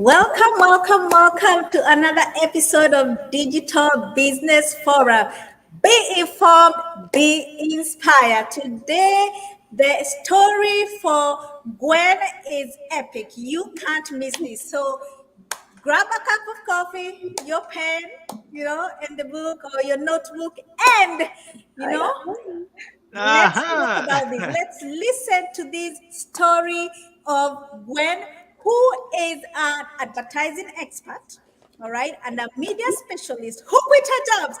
Welcome to another episode of Digital Business Forum. Be informed, be inspired. Today, the story for Gwen is epic. You can't miss this. So, grab a cup of coffee, your pen, and the book or your notebook, and you I know, got one. let's talk Aha! about this. Let's listen to this story of Gwen, who is an advertising expert, all right, and a media specialist who quit her jobs.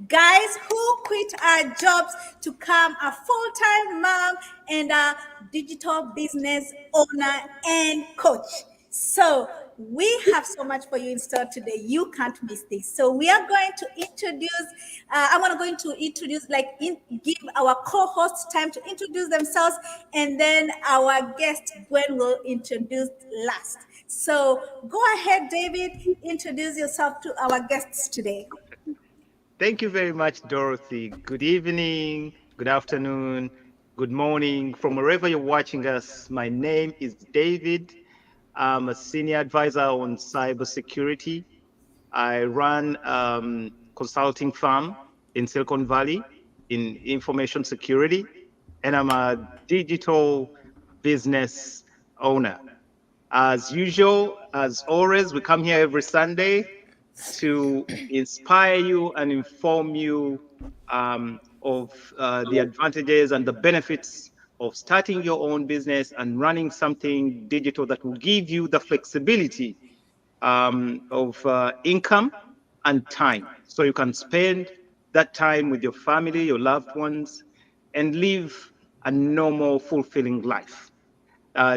Guys who quit our jobs to become a full-time mom and a digital business owner and coach. So we have so much for you in store today. You can't miss this. So we are going to introduce. Going to introduce, give our co-hosts time to introduce themselves, and then our guest Gwen will introduce last. So go ahead, David. Introduce yourself to our guests today. Thank you very much, Dorothy. Good evening, good afternoon, good morning. From wherever you're watching us, my name is David. I'm a senior advisor on cybersecurity. I run consulting firm in Silicon Valley in information security, and I'm a digital business owner. As usual, as always, we come here every Sunday to inspire you and inform you of the advantages and the benefits of starting your own business and running something digital that will give you the flexibility of income and time. So you can spend that time with your family, your loved ones, and live a normal, fulfilling life.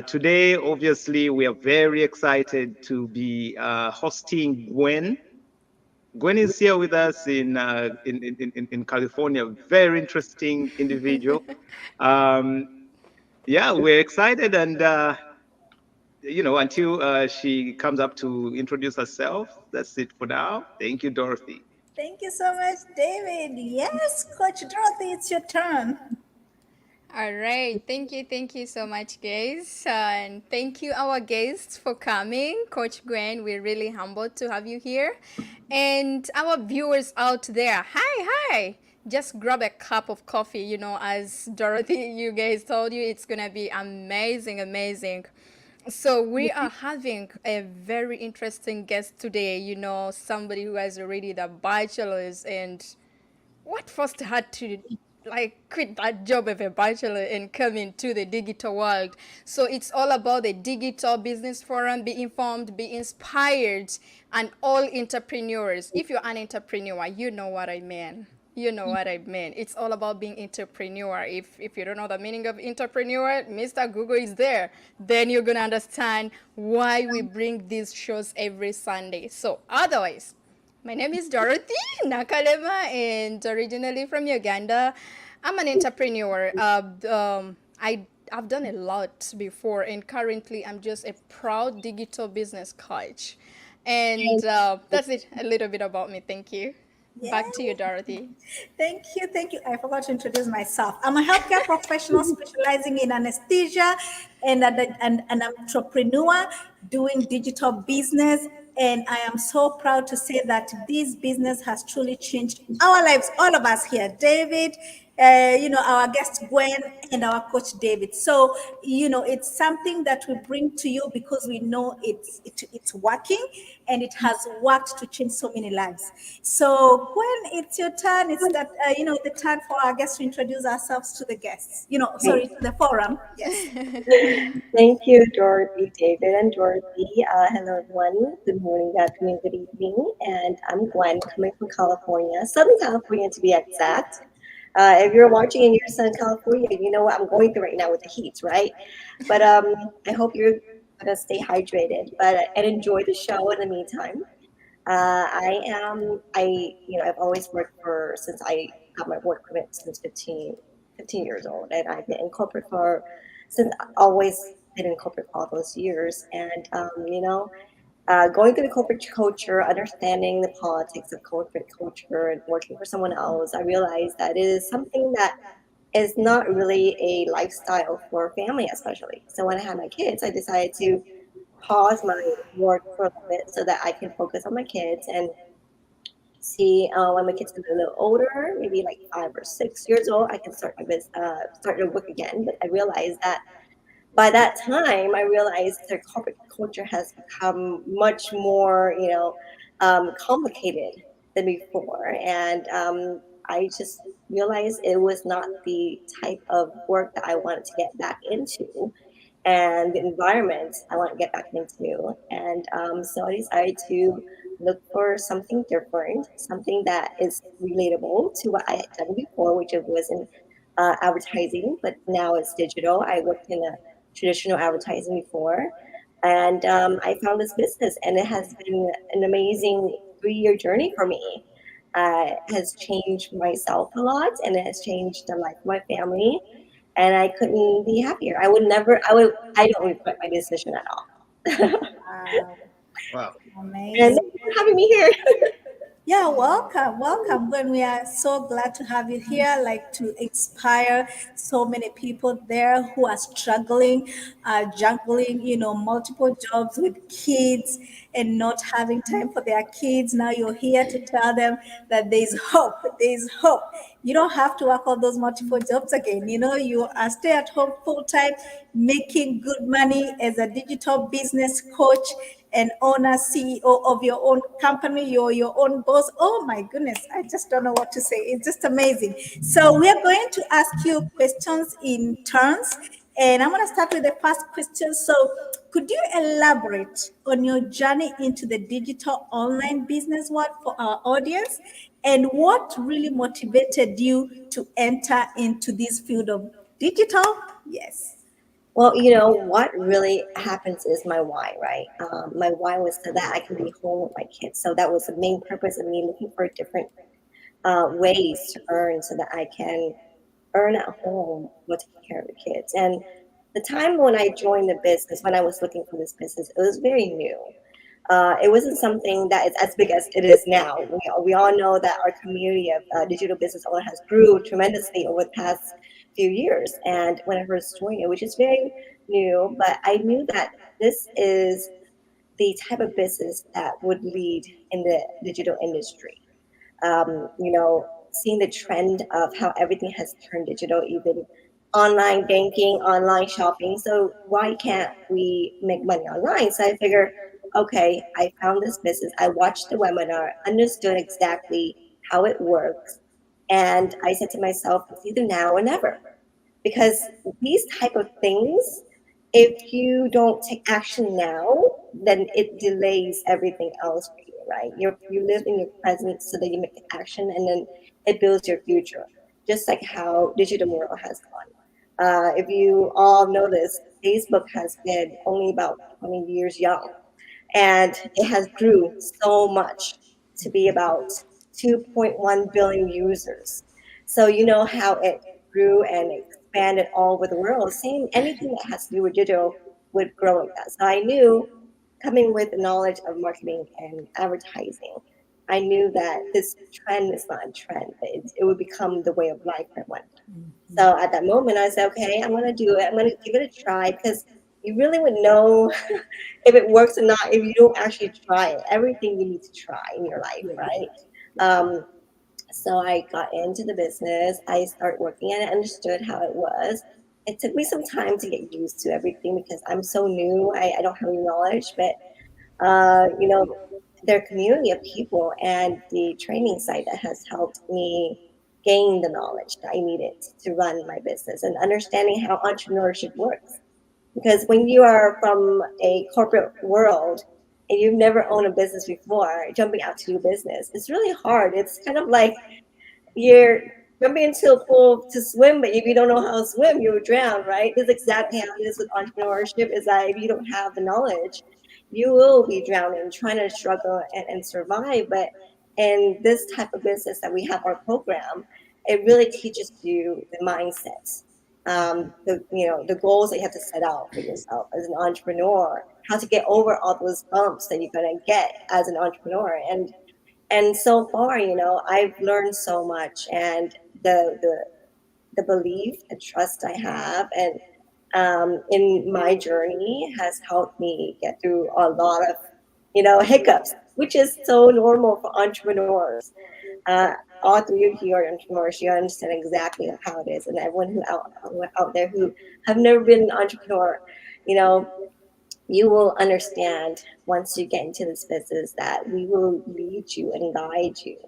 Today, obviously, we are very excited to be hosting Gwen. Gwen is here with us in California. Very interesting individual. Um, yeah, we're excited, and until she comes up to introduce herself, that's it for now. Thank you, Dorothy. Thank you so much, David. Yes, Coach Dorothy, it's your turn. All right. Thank you so much, guys. And thank you, our guests, for coming. Coach Gwen, we're really humbled to have you here. And our viewers out there, hi. Just grab a cup of coffee. As Dorothy, you guys told you, it's going to be amazing. So we are having a very interesting guest today. Somebody who has already the bachelor's, and what first had to quit that job of a bachelor and come into the digital world. So it's all about the digital business forum. Be informed, be inspired, and all entrepreneurs. If you're an entrepreneur, you know what I mean. It's all about being entrepreneur. If you don't know the meaning of entrepreneur, Mr. Google is there. Then you're gonna understand why we bring these shows every Sunday. So otherwise, my name is Dorothy Nakalema, and originally from Uganda. I'm an entrepreneur. I've done a lot before, and currently I'm just a proud digital business coach. And that's it, a little bit about me. Thank you. Yeah. Back to you, Dorothy. Thank you. I forgot to introduce myself. I'm a healthcare professional specializing in anesthesia and an entrepreneur doing digital business. And I am so proud to say that this business has truly changed our lives, all of us here. David, our guest Gwen, and our coach David. So, it's something that we bring to you because we know it's working, and it has worked to change so many lives. So, Gwen, it's your turn. It's the turn for our guests to introduce ourselves to the guests. Sorry, Thank, to the forum. Yes. thank you, Dorothy, David, and Dorothy. Hello, everyone. Good morning, good afternoon, good evening. And I'm Gwen, coming from California, Southern California to be exact. If you're watching in your Southern California, you know what I'm going through right now with the heat, right? But I hope you're gonna stay hydrated, and enjoy the show in the meantime. I've always worked since I got my work permit since 15 years old, and I've been in corporate since always been in corporate for all those years. And going through the corporate culture, understanding the politics of corporate culture, and working for someone else, I realized that it is something that is not really a lifestyle for family, especially. So when I had my kids, I decided to pause my work for a little bit so that I can focus on my kids and see when my kids are a little older, maybe like 5 or 6 years old, I can start to work again. But I realized that by that time, I realized the corporate culture has become much more, complicated than before, and I just realized it was not the type of work that I wanted to get back into and the environment I want to get back into. And so I decided to look for something different, something that is relatable to what I had done before, which it was in advertising, but now it's digital. I worked in a traditional advertising before, and I found this business, and it has been an amazing 3 year journey for me. It has changed myself a lot, and it has changed the life of my family, and I couldn't be happier. I would never, I don't regret my decision at all. Wow, Wow. And thank amazing. you for having me here. Yeah, welcome, welcome. Gwen, we are so glad to have you here, like to inspire so many people there who are struggling, juggling, multiple jobs with kids and not having time for their kids. Now you're here to tell them that there's hope, there's hope. You don't have to work all those multiple jobs again. You are stay at home full time, making good money as a digital business coach and owner, CEO of your own company, you're your own boss. Oh my goodness, I just don't know what to say. It's just amazing. So we are going to ask you questions in turns. And I'm going to start with the first question. So, could you elaborate on your journey into the digital online business world for our audience? And what really motivated you to enter into this field of digital? Yes. Well, what really happens is my why, right? My why was so that I can be home with my kids. So that was the main purpose of me looking for different ways to earn so that I can earn at home while taking care of the kids. And the time when I joined the business, when I was looking for this business, it was very new. It wasn't something that is as big as it is now. We all know that our community of digital business owner has grew tremendously over the past few years. And when I first joined it, which is very new, but I knew that this is the type of business that would lead in the digital industry. Seeing the trend of how everything has turned digital, even online banking, online shopping. So why can't we make money online? So I figure, okay, I found this business. I watched the webinar, understood exactly how it works, and I said to myself, it's either now or never, because these type of things, if you don't take action now, then it delays everything else for you, right? You live in your present so that you make the action, and then it builds your future, just like how digital world has gone. If you all notice, Facebook has been only about 20 years young, and it has grew so much to be about 2.1 billion users. So you know how it grew and expanded all over the world. Same, anything that has to do with digital would grow like that. So I knew, coming with the knowledge of marketing and advertising, I knew that this trend is not a trend, but it would become the way of life for everyone. So at that moment, I said, okay, I'm going to do it. I'm going to give it a try, because you really would know if it works or not if you don't actually try it. Everything you need to try in your life, right? So I got into the business. I started working and I understood how it was. It took me some time to get used to everything because I'm so new. I don't have any knowledge, but uh, you know, their community of people and the training site that has helped me gain the knowledge that I needed to run my business and understanding how entrepreneurship works. Because when you are from a corporate world and you've never owned a business before, jumping out to do business, it's really hard. It's kind of like you're jumping into a pool to swim, but if you don't know how to swim, you will drown, right? This is exactly how it is with entrepreneurship, is that if you don't have the knowledge, you will be drowning, trying to struggle and survive. But in this type of business that we have our program, it really teaches you the mindset, the goals that you have to set out for yourself as an entrepreneur, how to get over all those bumps that you're gonna get as an entrepreneur. And so far, I've learned so much, and the belief, the trust I have, and in my journey has helped me get through a lot of, hiccups, which is so normal for entrepreneurs. Uh, all three of you are entrepreneurs. You understand exactly how it is, and everyone who out there who have never been an entrepreneur, you know, you will understand once you get into this business that we will lead you and guide you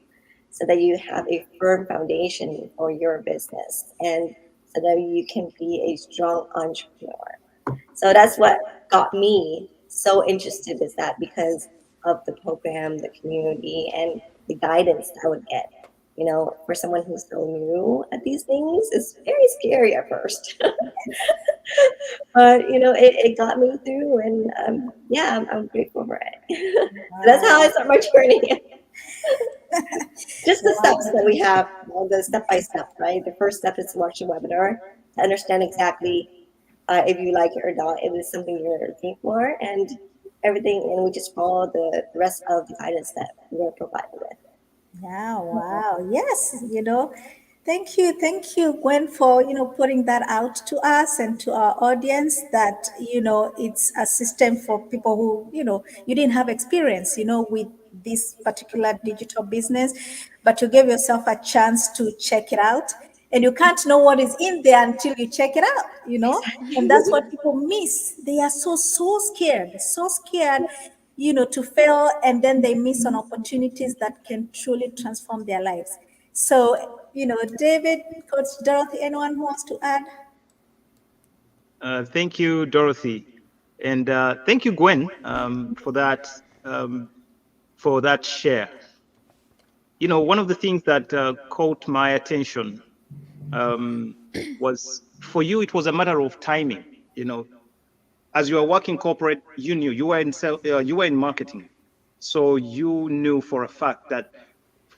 so that you have a firm foundation for your business and so that you can be a strong entrepreneur. So that's what got me so interested is that because of the program, the community, and the guidance that I would get. For someone who's so new at these things, it's very scary at first. But it got me through, and yeah, I'm grateful for it. So that's how I Wow. start my journey. Just the steps Wow. that we have, the step by step, right? The first step is to watch the webinar to understand exactly if you like it or not, if it's something you're looking for, and everything, and we just follow the rest of the guidance that we're provided with. Yeah, wow. Yes, thank you, Gwen, for putting that out to us and to our audience that it's a system for people who you didn't have experience with this particular digital business, but you gave yourself a chance to check it out. And you can't know what is in there until you check it out. And that's Exactly. what people miss. They are so scared to fail, and then they miss on opportunities that can truly transform their lives. So, David, Coach Dorothy, anyone who wants to add? Thank you, Dorothy, and thank you, Gwen, um, for that share. One of the things that caught my attention um, was for you. It was a matter of timing. You know, as you were working corporate, you knew you were in marketing, so you knew for a fact that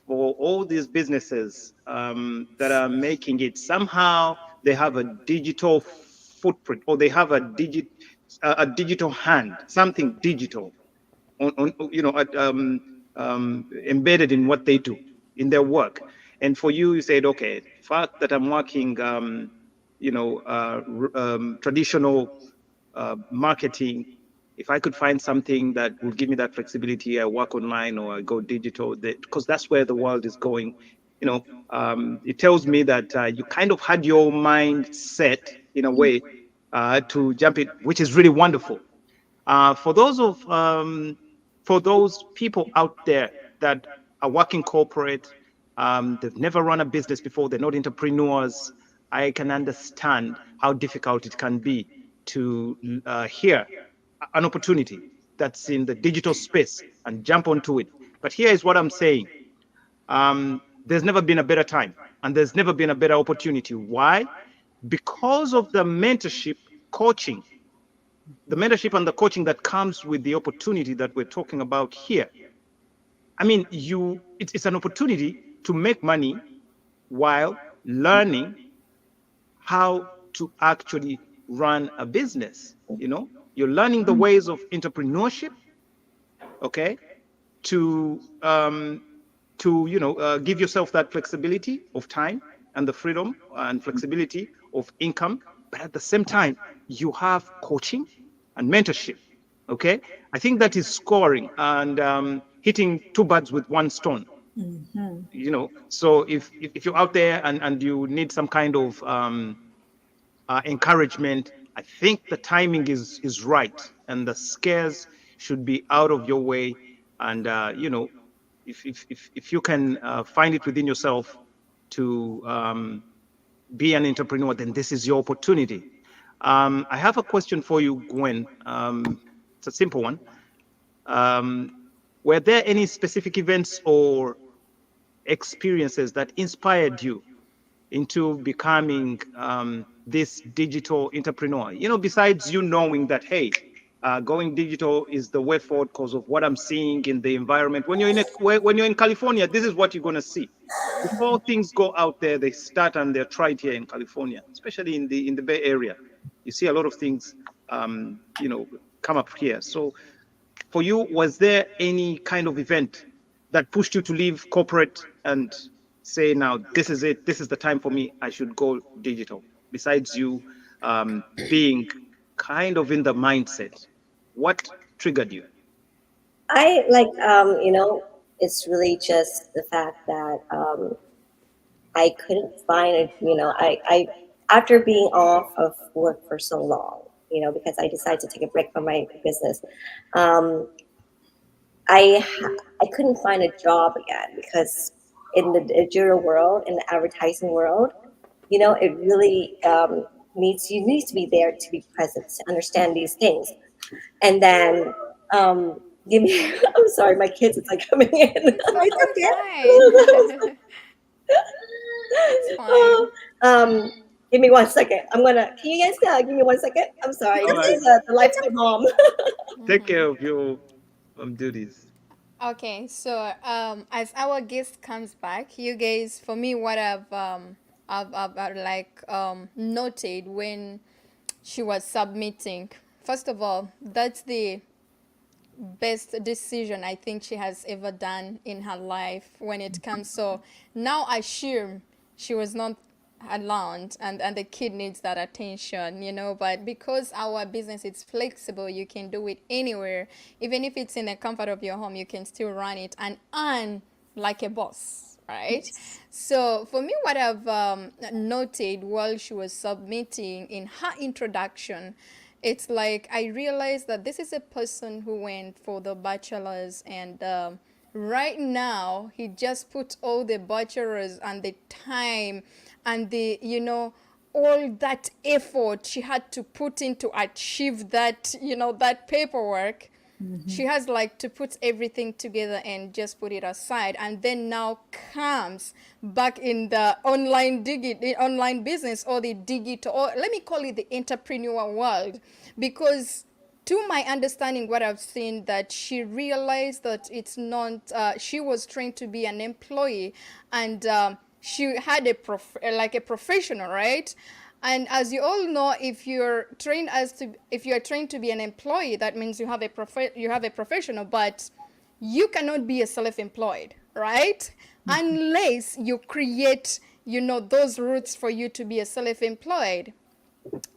for all these businesses that are making it, somehow they have a digital footprint, or they have a digital hand, something digital on embedded in what they do in their work. And for you, you said, okay, the fact that I'm working traditional marketing, if I could find something that will give me that flexibility, I work online or I go digital, because that's where the world is going. It tells me that you kind of had your mind set in a way to jump in, which is really wonderful. Uh, for those of for those people out there that are working corporate, they've never run a business before, they're not entrepreneurs. I can understand how difficult it can be to hear an opportunity that's in the digital space and jump onto it. But here is what I'm saying. There's never been a better time, and there's never been a better opportunity. Why? Because of coaching, the mentorship and the coaching that comes with the opportunity that we're talking about here. I mean, it's an opportunity to make money while learning how to actually run a business. You're learning the ways of entrepreneurship, okay, to give yourself that flexibility of time and the freedom and flexibility of income. But at the same time, you have coaching and mentorship. Okay, I think that is scoring and hitting two birds with one stone. So if you're out there and you need some kind of encouragement, I think the timing is right, and the scares should be out of your way. And if you can find it within yourself to be an entrepreneur, then this is your opportunity. I have a question for you, Gwen. It's a simple one. Um, were there any specific events or experiences that inspired you into becoming this digital entrepreneur? Besides you knowing that, hey, going digital is the way forward because of what I'm seeing in the environment. When you're in California, this is what you're going to see. Before things go out there, they start and they're tried here in California, especially in the Bay Area. You see a lot of things, come up here. So for you, was there any kind of event that pushed you to leave corporate and say, now this is it, this is the time for me, I should go digital? Besides you being kind of in the mindset? What triggered you? I like, it's really just the fact that I couldn't find it. After being off of work for so long, because I decided to take a break from my business, um, I couldn't find a job again because in the digital world, in the advertising world, it really needs to be there to be present to understand these things. And then, um, give me. I'm sorry, my kids is like coming in. It's Oh, it's totally okay. fine. It's Oh, fine. give me 1 second. I'm gonna. Can you guys give me 1 second? I'm sorry. All This right, is the life of a mom. take care Mhm. of your duties. Okay, so as our guest comes back, you guys, for me, what I've like noted when she was submitting. First of all, that's the best decision I think she has ever done in her life when it comes. So now I assume she was not alone, and the kid needs that attention, but because our business is flexible, you can do it anywhere. Even if it's in the comfort of your home, you can still run it and earn like a boss, right? Yes. So for me, what I've noted while she was submitting in her introduction, it's like I realized that this is a person who went for the bachelor's, and right now he just put all the bachelor's and the time and the all that effort she had to put in to achieve that that paperwork. She has like to put everything together and just put it aside, and then now comes back in the the online business, or the digital, or let me call it the entrepreneur world. Because to my understanding, what I've seen, that she realized that it's not she was trained to be an employee, and she had like a professional, right? And as you all know, if you're trained to be an employee, that means you have a professional, but you cannot be a self-employed, right? Unless you create, those routes for you to be a self-employed.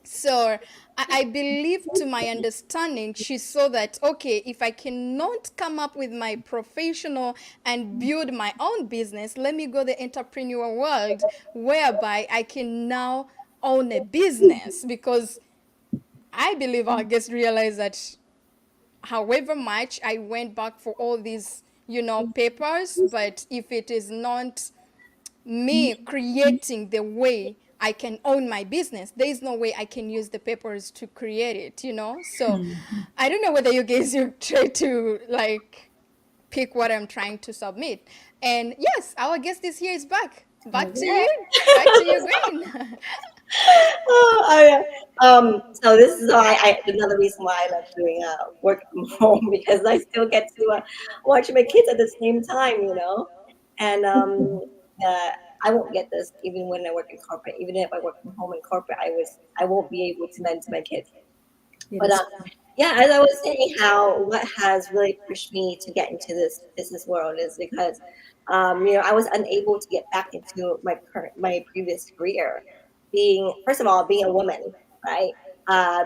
So I believe, to my understanding, she saw that, okay, if I cannot come up with my professional and build my own business, let me go the entrepreneur world, whereby I can now own a business. Because I believe our guest realized that however much I went back for all these, papers, but if it is not me creating the way I can own my business, there is no way I can use the papers to create it. So I don't know whether you guys you try to like pick what I'm trying to submit. And yes, our guest is here, is back. Back to Okay. you. Back to you, Gwen. Oh, so this is why another reason why I love doing work from home because I still get to watch my kids at the same time, and uh, I won't get this even when I work in corporate. Even if I work from home in corporate, I won't be able to lend to my kids. It But is. yeah, as I was saying, how what has really pushed me to get into this business world is because, I was unable to get back into my previous career. Being first of all, being a woman, right?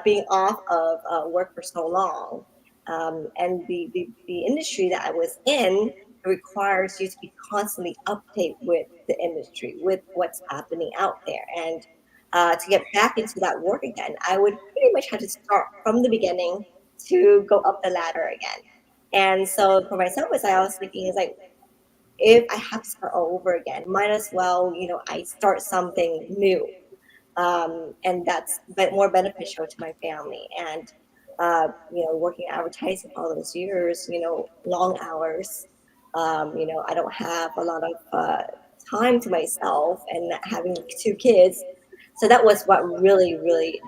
Being off of work for so long, and the industry that I was in requires you to be constantly update with the industry, with what's happening out there, and to get back into that work again, I would pretty much have to start from the beginning to go up the ladder again. And so for myself, as I was thinking, is like if I have to start all over again, might as well, I start something new, and that's more beneficial to my family. And working advertising all those years, long hours, I don't have a lot of time to myself, and having two kids, so that was what really, really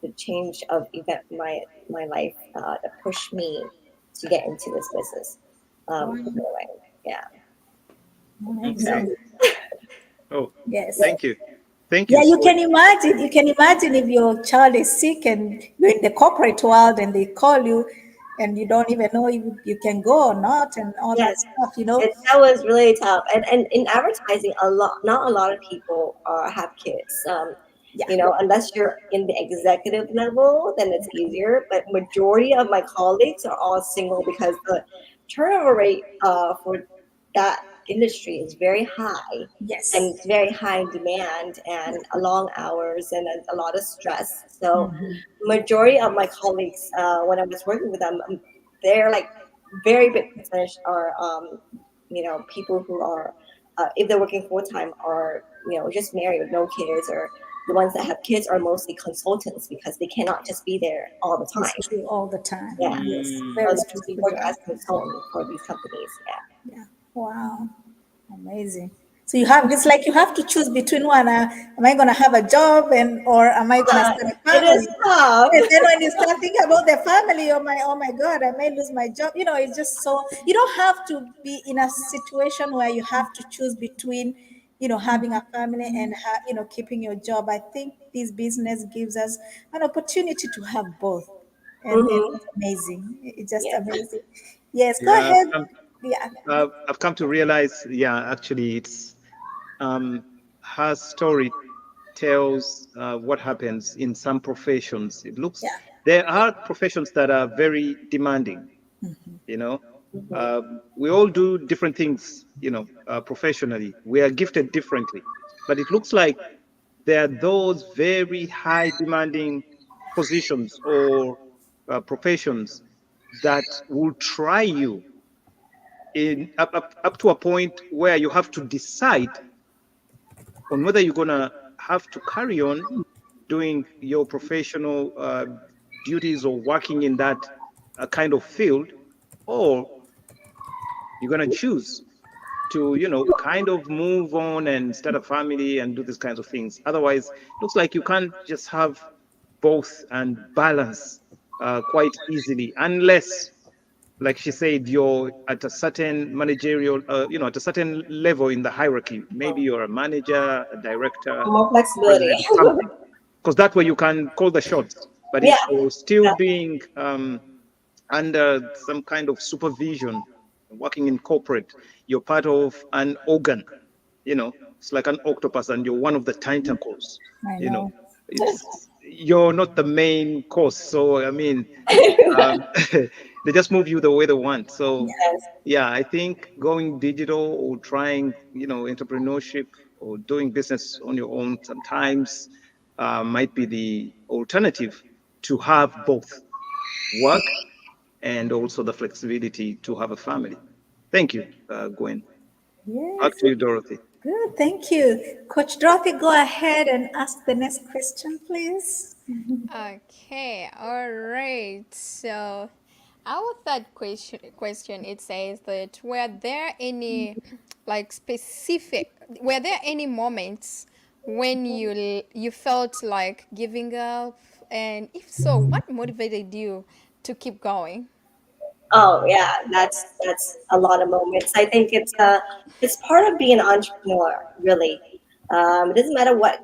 the change of event my life that pushed me to get into this business. Wow. Anyway, yeah. So Okay. Amazing. Oh, Yes. thank you. Thank Yeah, you you for can imagine. You can imagine if your child is sick and you're in the corporate world and they call you and you don't even know if you can go or not and all yes, that stuff. that was really tough. And in advertising, not a lot of people have kids. Yeah. Unless you're in the executive level, then it's easier. But majority of my colleagues are all single because the turnover rate for that industry is very high, and Yes. it's very high in demand and long hours and a lot of stress. So majority of my colleagues, when I was working with them, they're like very big percentage are people who are if they're working full time are just married with no kids, or the ones that have kids are mostly consultants because they cannot just be there all the It's time. true all the time. Yeah, Yes. Mm, so Very they true, mostly work Pedro. as consultants for these companies. Yeah. Yeah. Wow. Amazing. So you have it's like you have to choose between one. Am I gonna have a job and or am I gonna Uh, start a it is family? tough. And then when you start thinking about the family, oh my God, I may lose my job. It's just so you don't have to be in a situation where you have to choose between, having a family and keeping your job. I think this business gives us an opportunity to have both, and Hmm. it's amazing. It's just Yeah. amazing. Yes, go yeah, ahead. Yeah. I've come to realize, yeah, actually, it's um, her story tells what happens in some professions. It looks Yeah. there are professions that are very demanding. You know, Hmm. we all do different things. Professionally, we are gifted differently, but it looks like there are those very high demanding positions or professions that will try you up to a point where you have to decide on whether you're gonna have to carry on doing your professional duties or working in that kind of field, or you're gonna choose to kind of move on and start a family and do these kinds of things. Otherwise, it looks like you can't just have both and balance quite easily, unless, like she said, you're at a certain managerial, at a certain level in the hierarchy. Maybe you're a manager, a director, More flexibility. president, something, because that way you can call the shots. But Yeah. if you're still being under some kind of supervision, working in corporate, you're part of an organ. It's like an octopus, and you're one of the tentacles. I You know, know. you're not the main course. So I mean, um, they just move you the way they want. So Yes. yeah, I think going digital or trying, entrepreneurship or doing business on your own sometimes might be the alternative to have both work and also the flexibility to have a family. Thank you, Gwen. Back Yes. to you, Dorothy. Good. Thank you. Coach Dorothy, go ahead and ask the next question, please. Okay, all right. So, our third question it says that were there any were there any moments when you felt like giving up, and if so, what motivated you to keep going? Oh yeah, that's a lot of moments. I think it's part of being an entrepreneur, really. It doesn't matter what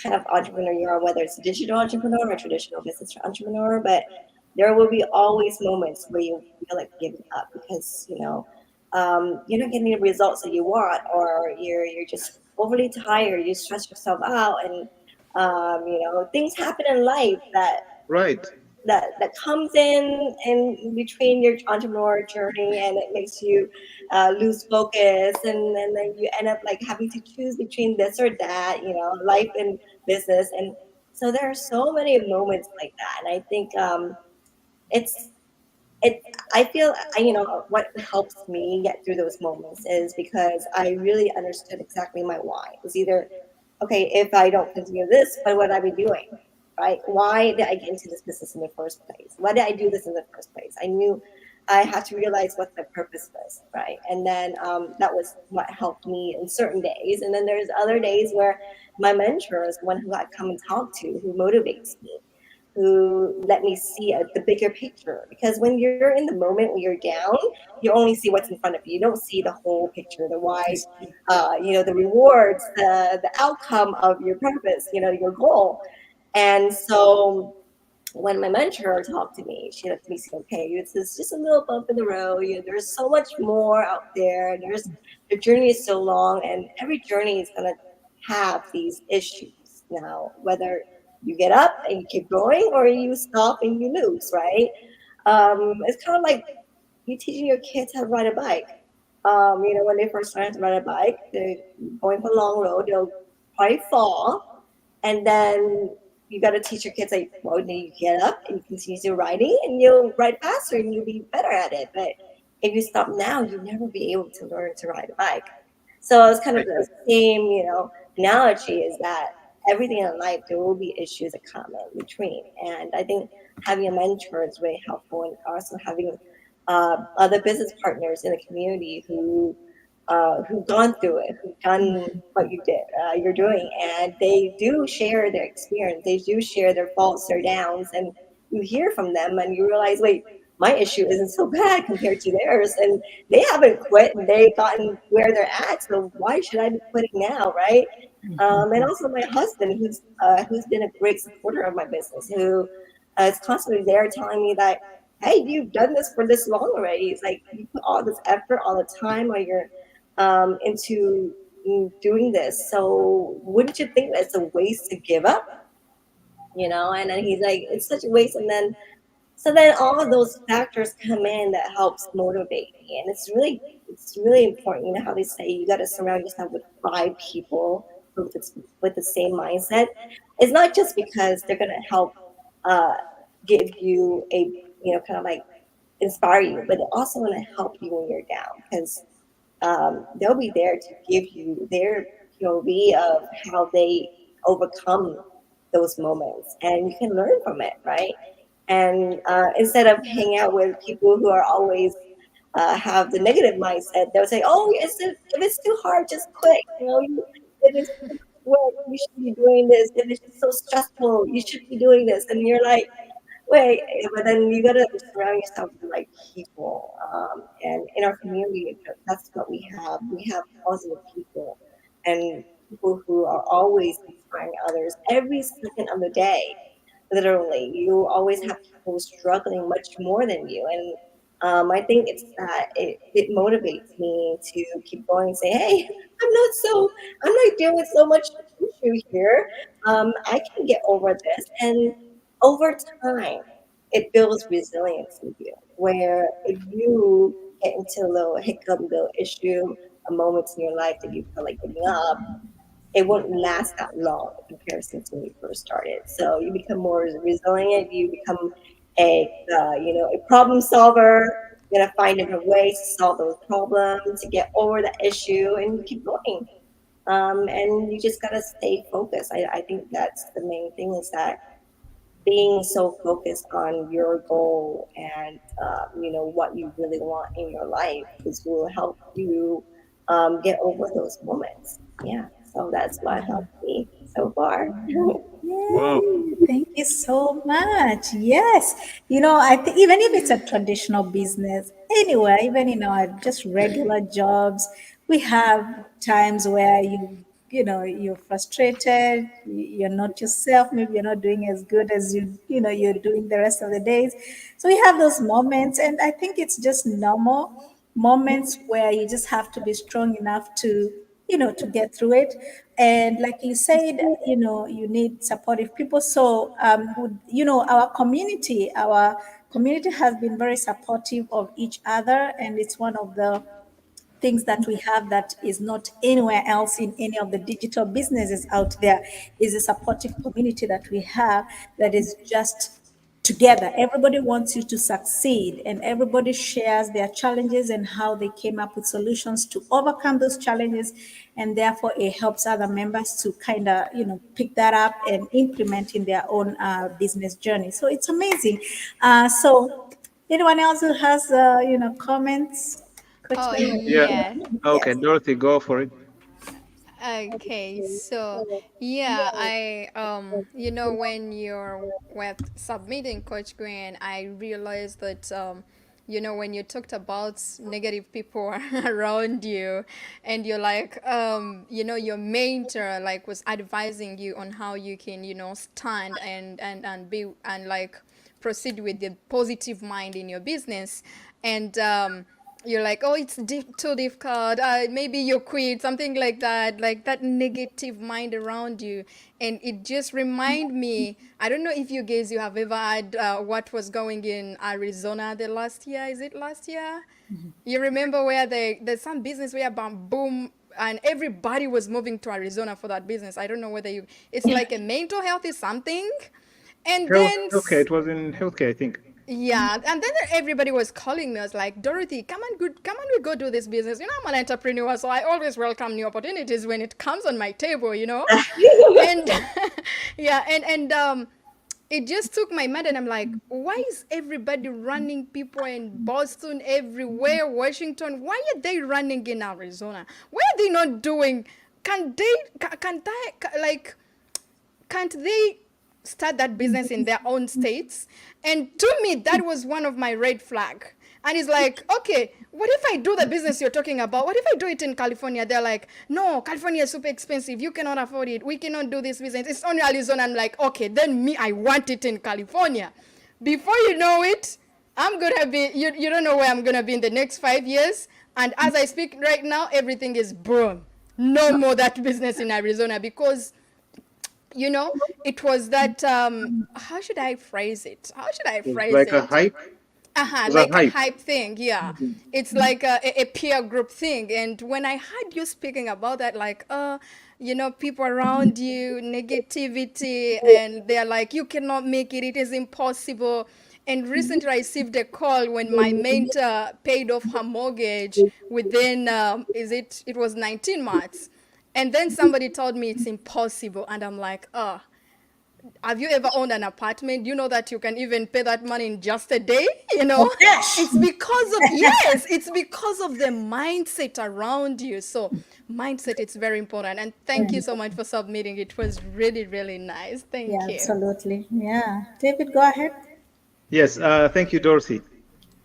kind of entrepreneur you are, whether it's a digital entrepreneur or a traditional business entrepreneur, but there will be always moments where you feel like giving up because you're not getting the results that you want, or you're just overly tired. You stress yourself out, and things happen in life Right. that comes in between your entrepreneur journey, and it makes you lose focus, and then you end up like having to choose between this or that, life and business. And so there are so many moments like that, and I think it's it I feel what helps me get through those moments is because I really understood exactly my why. It was either, okay, if I don't continue this, what would I be doing? Right? Why did I get into this business in the first place? Why did I do this in the first place? I knew I had to realize what my purpose was, right? And then that was what helped me in certain days. And then there's other days where my mentor is the one who I come and talk to, who motivates me, who let me see the bigger picture. Because when you're in the moment, when you're down, you only see what's in front of you. You don't see the whole picture, the wide, the rewards, the outcome of your purpose, your goal. And so when my mentor talked to me, she let me see, okay, this is just a little bump in the road. There's so much more out there. The journey is so long, and every journey is gonna have these issues. now, whether you get up and you keep going or you stop and you lose, right? It's kind of like you teaching your kids how to ride a bike. When they first learn to ride a bike, they're going for a long road, they'll probably fall, and then you got to teach your kids like, well, then you get up and you continue to riding, and you'll ride faster and you'll be better at it. But if you stop now, you'll never be able to learn to ride a bike. So it's kind of Right. the same, analogy is that everything in life there will be issues that come in between, and I think having a mentor is very helpful, and also having other business partners in the community who've gone through it, who've done what you're doing, and they do share their experience. They do share their faults, their downs, and you hear from them, and you realize, wait, my issue isn't so bad compared to theirs, and they haven't quit, and they've gotten where they're at. So why should I be quitting now, right? And also my husband, who's been a great supporter of my business, who is constantly there telling me that, hey, you've done this for this long already. It's like you put all this effort, all the time while you're into doing this. So wouldn't you think that's a waste to give up? And then he's like, it's such a waste. And then so then all of those factors come in that helps motivate me. And it's really important. You know how they say you got to surround yourself with five people with the same mindset. It's not just because they're going to help uh, give you a, kind of like inspire you, but they also want to help you when you're down, because they'll be there to give you their POV of how they overcome those moments, and you can learn from it, right? And instead of hanging out with people who are always have the negative mindset, they'll say, "Oh, if it's too hard, just quit." If it's too much work, you should be doing this. If it's so stressful, you should be doing this. And you're like, wait, but then you gotta surround yourself with like people. And in our community, that's what we have. We have positive people and people who are always inspiring others every second of the day. Literally, you always have people struggling much more than you, and I think it's that it motivates me to keep going and say, "Hey, I'm not dealing with so much issue here. I can get over this." And over time, it builds resilience in you. Where if you get into a little hiccup, little issue, a moment in your life that you feel like giving up, it won't last that long in comparison to when you first started. So you become more resilient. You become a problem solver. You're gonna find different ways to solve those problems, to get over the issue, and you keep going. And you just gotta stay focused. I think that's the main thing, is that being so focused on your goal and what you really want in your life is will help you get over those moments. Yeah, so that's what helped me so far. Wow. Yay, thank you so much. Yes. I think even if it's a traditional business, anywhere, even in our just regular jobs, we have times where you're frustrated, you're not yourself, maybe you're not doing as good as you're doing the rest of the days. So we have those moments, and I think it's just normal moments where you just have to be strong enough to get through it. And like you said, you need supportive people. So our community has been very supportive of each other, and it's one of the things that we have that is not anywhere else in any of the digital businesses out there, is a supportive community that we have, that is just together. Everybody wants you to succeed, and everybody shares their challenges and how they came up with solutions to overcome those challenges. And therefore, it helps other members to kind of, pick that up and implement in their own business journey. So it's amazing. So, anyone else who has, comments? Coach Oh, Gwen? Yeah. yeah. Okay, Yes. Dorothy, go for it. Okay, so yeah, when you're with submitting Coach Green, I realized that when you talked about negative people around you, and you're like, your mentor like was advising you on how you can, stand and be and like proceed with the positive mind in your business, and you're like, oh, it's too difficult. Maybe you quit, something like that negative mind around you. And it just remind me, I don't know if you guys, you have ever had what was going in Arizona the last year. Is it last year? You remember where there's some business where bam, boom, and everybody was moving to Arizona for that business. I don't know whether you, it's like a mental health is something. And then Healthcare. It was in healthcare, I think. yeah, and then everybody was calling me. I was like, Dorothy, come on, good, come on, we go do this business. You know, I'm an entrepreneur, so I always welcome new opportunities when it comes on my table. You know, and yeah, and it just took my mind, and I'm like, why is everybody running? People in Boston, everywhere, Washington. Why are they running in Arizona? Why are they not doing? Can they? Can they like? Can't they start that business in their own states? And to me, that was one of my red flag. And it's like, okay, what if I do the business you're talking about? What if I do it in California? They're like, no, California is super expensive. You cannot afford it. We cannot do this business. It's only Arizona. I'm like, okay, then me, I want it in California. Before you know it, I'm gonna be, you don't know where I'm gonna be in the next 5 years. And as I speak right now, everything is boom. No more that business in Arizona because you know it was that how should I phrase it, It was like a hype. It was a like a hype. hype thing, yeah. It's like a peer group thing. And when I heard you speaking about that, like you know, people around you, negativity, and they're like, you cannot make it, it is impossible. And recently I received a call when my mentor paid off her mortgage within is it, it was 19 months. And then somebody told me it's impossible. And I'm like, oh, have you ever owned an apartment? You know that you can even pay that money in just a day, you Oh, know? gosh. It's because of, yes, it's because of the mindset around you. So, mindset, it's very important. And thank you so much for submitting. It was really, really nice. Yeah, Thank you. absolutely. Yeah. David, go ahead. Yes. Thank you, Dorothy.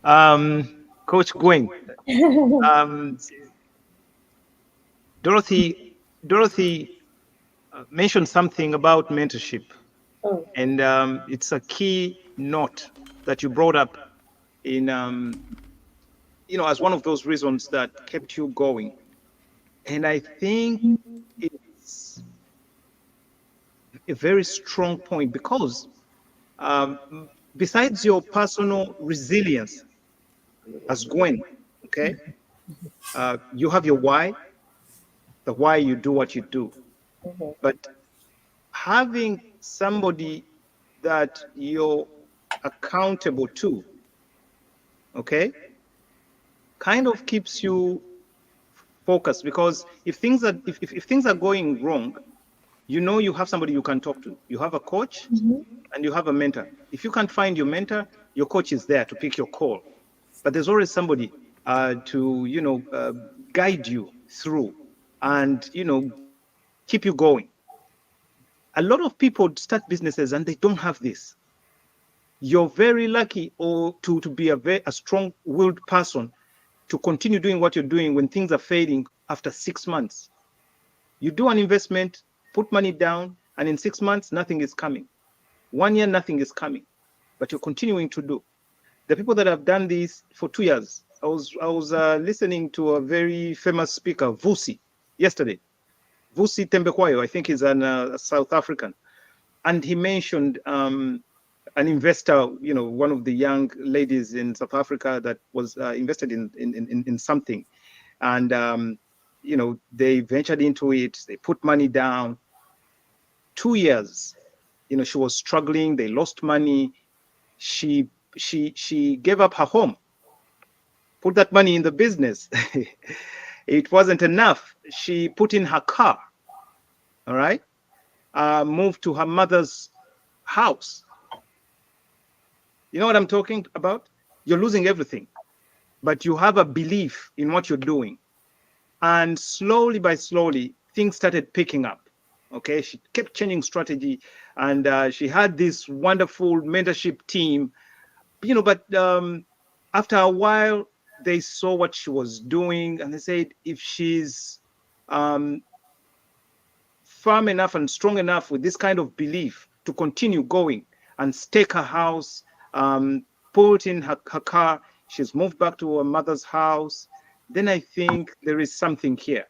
Um, Coach Gwen. Um, Dorothy. Dorothy mentioned something about mentorship, Oh, and it's a key note that you brought up in, as one of those reasons that kept you going. And I think it's a very strong point because um, besides your personal resilience as Gwen, okay, you have your why, the why you do what you do. mhm, But having somebody that you're accountable to, okay, kind of keeps you focused because if things are going wrong, you know you have somebody you can talk to. You have a coach and you have a mentor. If you can't find your mentor, your coach is there to pick your call. But there's always somebody to guide you through and keep you going. A lot of people start businesses and they don't have this. You're very lucky or to be a strong-willed person to continue doing what you're doing when things are fading after 6 months. You do an investment, put money down, and in 6 months, nothing is coming. 1 year, nothing is coming, but you're continuing to do. The people that have done this for 2 years. I was listening to a very famous speaker, Vusi, yesterday. Vusi Tembekwayo, I think he's a South African, and he mentioned an investor, one of the young ladies in South Africa that was invested in something, and they ventured into it. They put money down. 2 years, she was struggling. They lost money. She gave up her home, put that money in the business. It wasn't enough. She put in her car. All right, moved to her mother's house. You know what I'm talking about? You're losing everything, but you have a belief in what you're doing. And slowly by slowly, things started picking up. Okay, she kept changing strategy, and she had this wonderful mentorship team. But after a while, they saw what she was doing, and they said, if she's um, firm enough and strong enough with this kind of belief to continue going and stake her house, put in her car, she's moved back to her mother's house, then I think there is something here.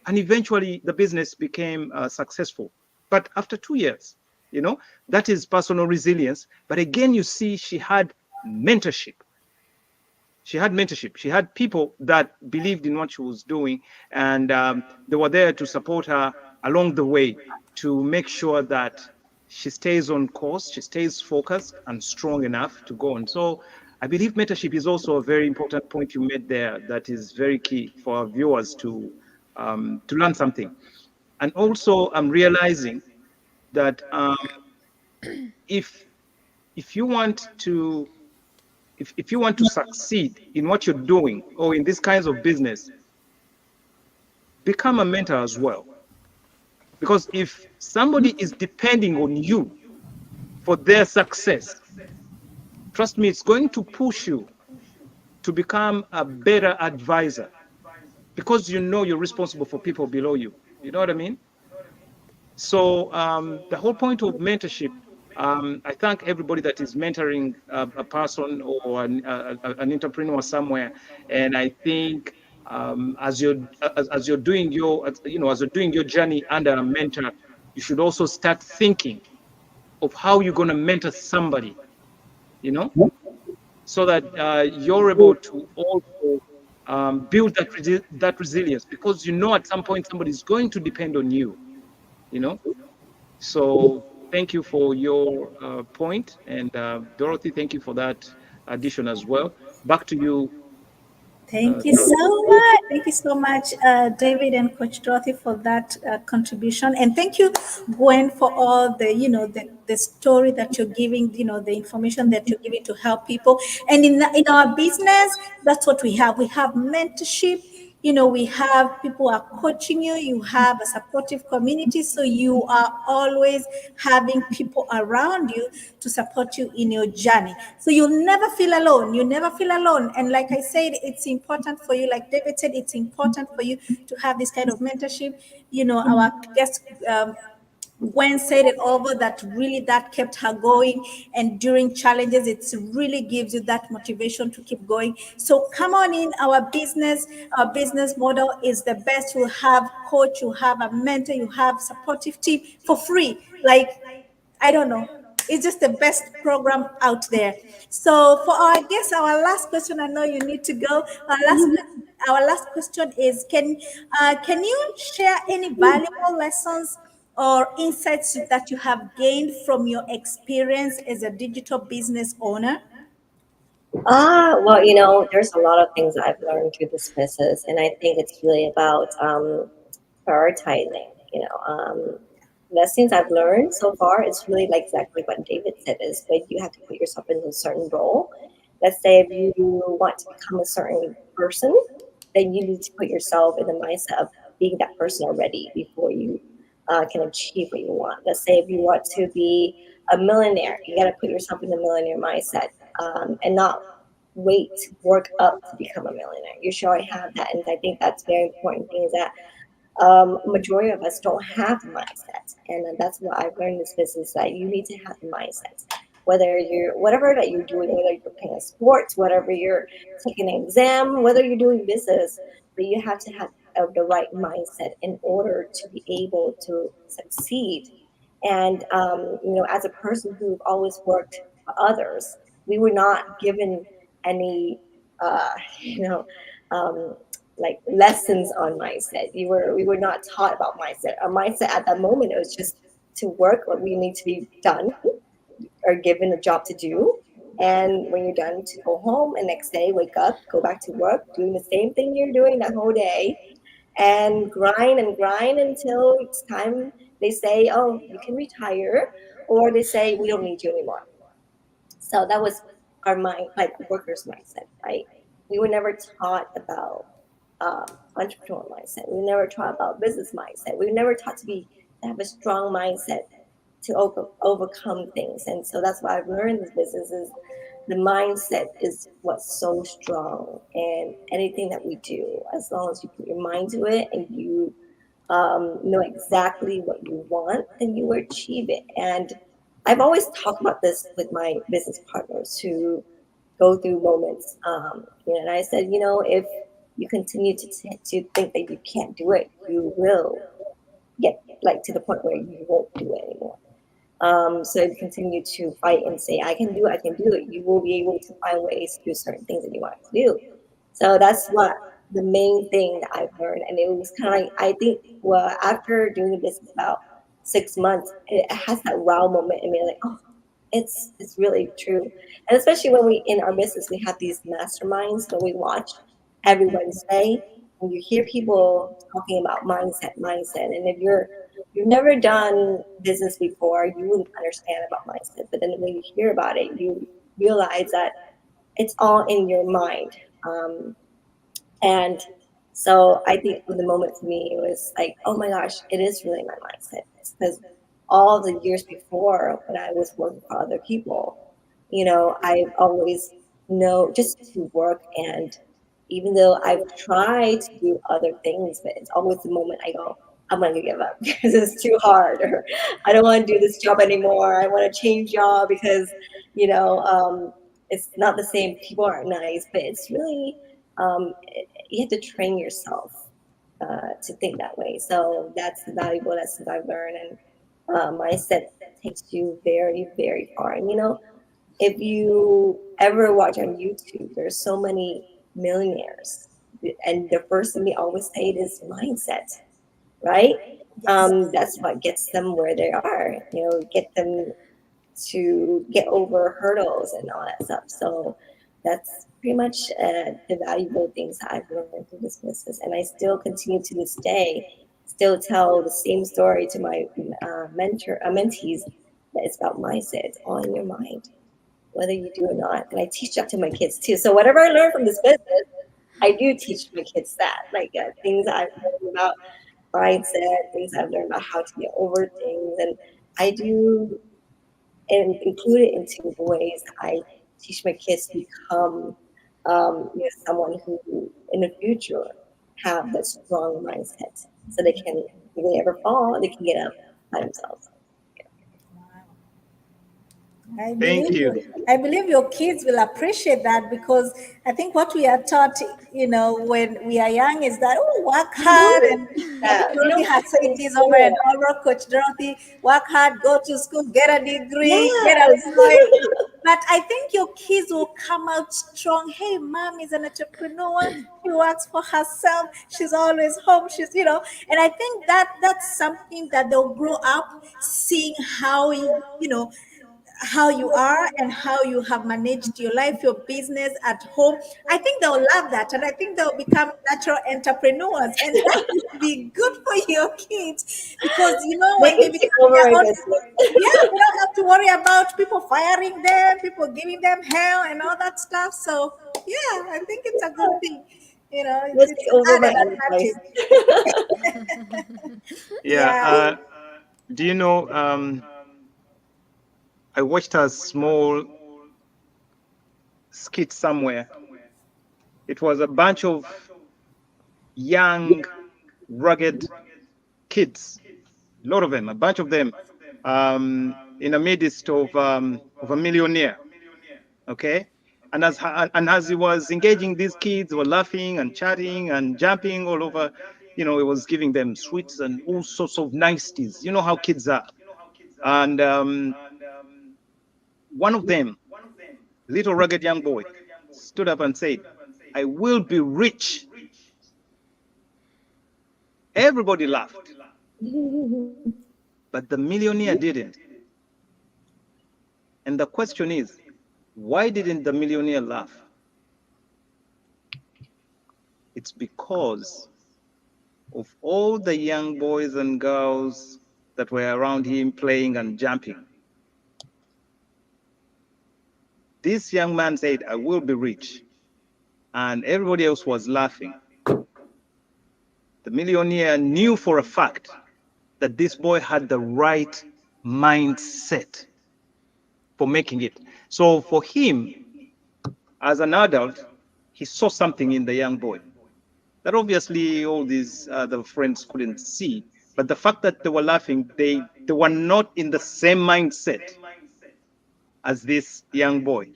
And eventually the business became successful. But after 2 years, you know, that is personal resilience. But again, you see, mentorship she had people that believed in what she was doing, and they were there to support her along the way, to make sure that she stays on course, she stays focused and strong enough to go on. So I believe mentorship is also a very important point you made there, that is very key for our viewers to learn something. And also I'm realizing that if if you want to if you want to succeed in what you're doing or in these kinds of business, become a mentor as well. Because if somebody is depending on you for their success, trust me, it's going to push you to become a better advisor, because you know you're responsible for people below you. You know what I mean? So the whole point of mentorship, I thank everybody that is mentoring a person or an entrepreneur somewhere. And I think as you're doing as you're doing your journey under a mentor, you should also start thinking of how you're going to mentor somebody, you know, so that you're able to also build that resilience, because you know at some point somebody's going to depend on you, you know. So thank you for your point. And Dorothy, thank you for that addition as well. Back to you, Thank you Dorothy. so much. Thank you so much, David and Coach Dorothy, for that contribution. And thank you, Gwen, for all the story that you're giving, the information that you're giving to help people. And in our business, that's what we have. We have mentorship. We have people who are coaching you. You have a supportive community. So you are always having people around you to support you in your journey. So you'll never feel alone. You never feel alone. And like I said, it's important for you, like David said, it's important for you to have this kind of mentorship. Our guest Gwen said it over, that really that kept her going, and during challenges it really gives you that motivation to keep going. So come on in. Our business model is the best. You have coach, you have a mentor, you have supportive team for free. Like, I don't know, it's just the best program out there. So for our guests, our last question, I know you need to go. Our last question is, can you share any valuable lessons or insights that you have gained from your experience as a digital business owner? Well, there's a lot of things I've learned through this business, and I think it's really about prioritizing. Lessons I've learned so far, it's really like exactly what David said, is when you have to put yourself in a certain role. Let's say if you want to become a certain person, then you need to put yourself in the mindset of being that person already before you can achieve what you want. Let's say if you want to be a millionaire, you got to put yourself in the millionaire mindset, and not wait to work up to become a millionaire. You should already have that. And I think that's very important thing, is that majority of us don't have the mindset, and that's what I've learned in this business, that you need to have the mindset. Whether you're whatever that you're doing, whether you're playing sports, whatever you're taking an exam, whether you're doing business, but you have to have the right mindset in order to be able to succeed. And as a person who've always worked for others, we were not given any, uh, you know, um, like lessons on mindset. We were not taught about mindset. Our mindset at that moment, it was just to work what we need to be done, or given a job to do. And when you're done, to go home, and next day wake up, go back to work, doing the same thing you're doing that whole day, and grind until it's time they say, oh, you can retire, or they say we don't need you anymore. So that was our mind, like workers mindset, right? We were never taught about entrepreneurial mindset. We were never taught about business mindset. We were never taught to have a strong mindset to overcome things. And so that's why I've learned this business, is the mindset is what's so strong. And anything that we do, as long as you put your mind to it, and you know exactly what you want, then you will achieve it. And I've always talked about this with my business partners, who go through moments. And I said, if you continue to think that you can't do it, you will get like to the point where you won't do it anymore. So if you continue to fight and say, I can do it, you will be able to find ways to do certain things that you want to do. So that's what the main thing that I've learned. And it was kind of like, I think, well, after doing the business about 6 months, it has that wow moment in me, like, oh, it's really true. And especially when we in our business we have these masterminds where we watch every Wednesday and you hear people talking about mindset. And if you've never done business before, you wouldn't understand about mindset. But then when you hear about it, you realize that it's all in your mind. Um, and so I think the moment for me it was like, oh my gosh, it is really my mindset. Because all the years before when I was working for other people, I've always just to work, and even though I've tried to do other things, but it's always the moment I go, I'm gonna give up because it's too hard, or I don't want to do this job anymore. I want to change job because it's not the same. People aren't nice, but it's really you have to train yourself to think that way. So that's the valuable lessons I've learned, and mindset takes you very, very far. And if you ever watch on YouTube, there's so many millionaires, and the first thing they always say is mindset, right? Yes. That's what gets them where they are. Get them to get over hurdles and all that stuff. So that's pretty much the valuable things that I've learned through this business, and I still continue to this day, still tell the same story to my mentees that it's about mindset. It's all in your mind, whether you do or not. And I teach that to my kids too. So whatever I learned from this business, I do teach my kids that, like things I've learned about mindset, things I've learned about how to get over things, and I do and include it into the ways I teach my kids to become, someone who in the future have that strong mindset, so they can, if they ever fall, they can get up by themselves. I Thank believe you. I believe your kids will appreciate that, because I think what we are taught, when we are young is that, oh, work hard, Mhm. and I Yeah, think we Dorothy don't has see said it in this over and school. over. Coach Dorothy, work hard, go to school, get a degree, get Yes. employed. But I think your kids will come out strong. Hey, mom is an entrepreneur. She works for herself. She's always home. And I think that that's something that they'll grow up seeing how you are and how you have managed your life, your business at home. I think they'll love that. And I think they'll become natural entrepreneurs. And that will be good for your kids, because, They when they can take become over their my own, business. yeah, they don't have to worry about people firing them, people giving them hell and all that stuff. So, yeah, I think it's a good thing. They'll It's take an over my added enterprise. advantage. Yeah. Yeah. Do you know? I watched a small skit somewhere. It was a bunch of young, rugged kids, a lot of them, a bunch of them, in the midst of a millionaire. Okay, and as he was engaging, these kids were laughing and chatting and jumping all over. He was giving them sweets and all sorts of niceties. You know how kids are. And one of them, little rugged young boy, stood up and said, "I will be rich." Everybody laughed, but the millionaire didn't. And the question is, why didn't the millionaire laugh? It's because of all the young boys and girls that were around him playing and jumping. This young man said, "I will be rich." And everybody else was laughing. The millionaire knew for a fact that this boy had the right mindset for making it. So for him, as an adult, he saw something in the young boy that obviously all these other friends couldn't see. But the fact that they were laughing, they were not in the same mindset as this young boy.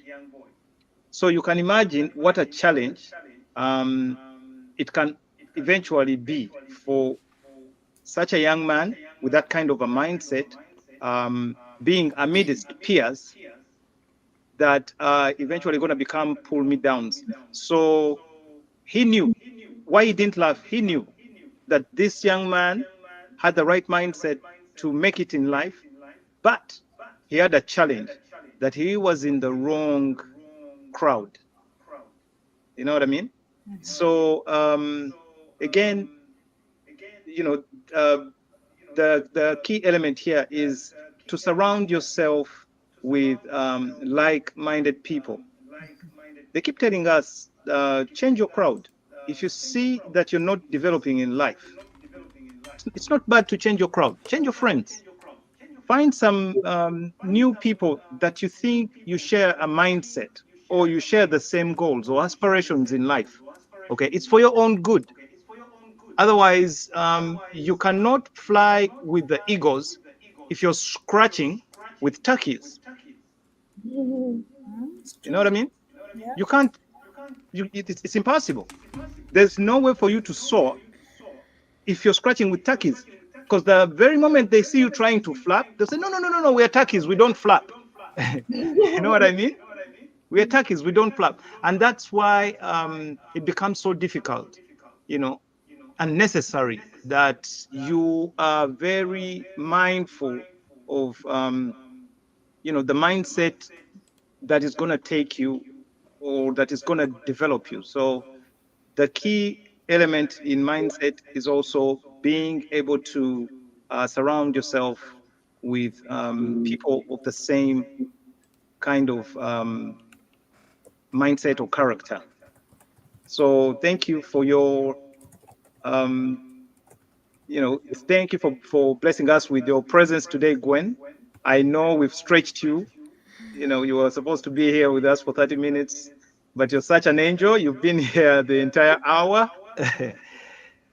So you can imagine what a challenge um, it can eventually be for such a young man with that kind of a mindset, being amidst peers that are eventually going to become pull me downs. So he knew why he didn't laugh. He knew that this young man had the right mindset to make it in life, but he had a challenge that he was in the wrong crowd. You know what I mean? So again, you know, uh, the key element here is to surround yourself with like-minded people. They keep telling us, change your crowd. If you see that you're not developing in life, it's not bad to change your crowd. Change your friends. Find some new people that you think you share a mindset or you share the same goals or aspirations in life. Okay, it's for your own good. Otherwise, you cannot fly with the eagles if you're scratching with turkeys. It's You know true. what I mean? Yeah. You can't. It's impossible. There's no way for you to soar if you're scratching with turkeys, because the very moment they see you trying to flap, they'll say, no, no, no, no, no, we're turkeys, we don't flap. You know what I mean? We're turkeys, we don't flap. And that's why it becomes so difficult, you know, unnecessary, that you are very mindful of, the mindset that is going to take you or that is going to develop you. So the key element in mindset is also being able to surround yourself with people of the same kind of mindset or character. So thank you for your, um, thank you for blessing us with your presence today, Gwen. I know we've stretched you. You were supposed to be here with us for 30 minutes, but you're such an angel. You've been here the entire hour.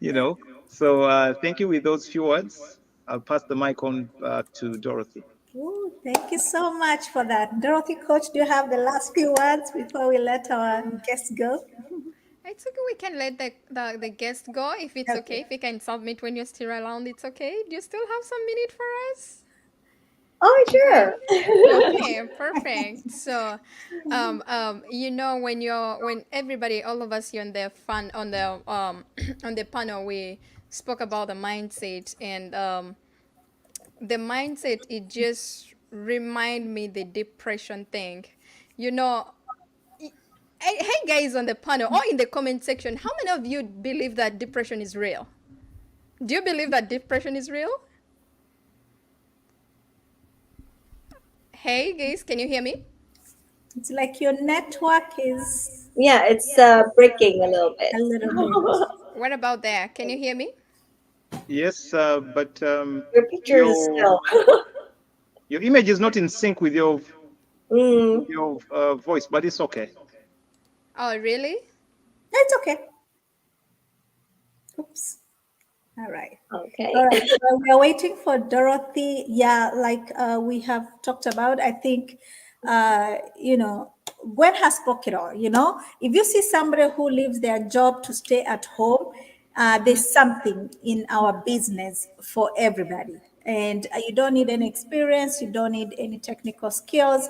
you know. So thank you with those few words. I'll pass the mic on to Dorothy. Ooh, thank you so much for that. Dorothy, Coach, do you have the last few words before we let our guests go? It's okay. We can let the guest go if it's Okay. okay. If you can submit when you're still around, it's okay. Do you still have some minute for us, Oh, Gwen? sure. Okay, perfect. So, when everybody, all of us here on the fun on the on the panel, we spoke about the mindset, and the mindset, it just remind me the depression thing. You know, hey guys on the panel or in the comment section, how many of you believe that depression is real? Do you believe that depression is real? Hey guys, can you hear me? It's like your network is Yeah, it's breaking a little bit. a little bit. What about there? Can you hear me? Yes, but Your picture is your still. your image is not in sync with your Mm, voice, but it's okay. Oh, really? It's okay. Oops. All right. All okay. right. So we're waiting for Dorothy. Yeah, like we have talked about, I think, Gwen has spoke it all. If you see somebody who leaves their job to stay at home, there's something in our business for everybody. And you don't need any experience, you don't need any technical skills.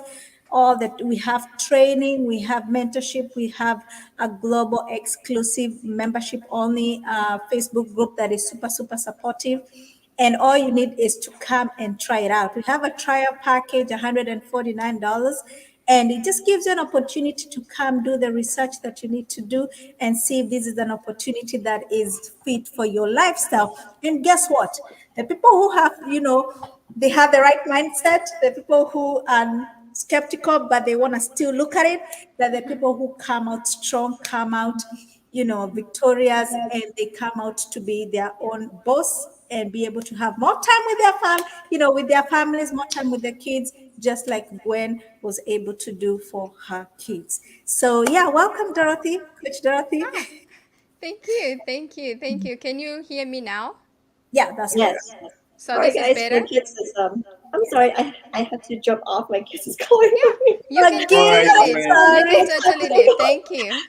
All that we have training, we have mentorship, we have a global exclusive membership only Facebook group that is super, super supportive. And all you need is to come and try it out. We have a trial package, $149, and it just gives you an opportunity to come do the research that you need to do and see if this is an opportunity that is fit for your lifestyle. And guess what? The people who have, they have the right mindset, the people who are skeptical, but they want to still look at it, they're the people who come out strong, come out, victorious, and they come out to be their own boss and be able to have more time with their with their families, more time with their kids, just like Gwen was able to do for her kids. So yeah, welcome, Dorothy, Coach Dorothy. Ah, thank you, thank you, thank you. Can you hear me now? Yeah, that's better. Yes. So All right, this is guys. Your better? kid system. I'm sorry, I have to jump off. My kids is calling Yeah, me. you can All Again, right, totally I'm leave. Gwen. You can sorry. totally leave. Thank you.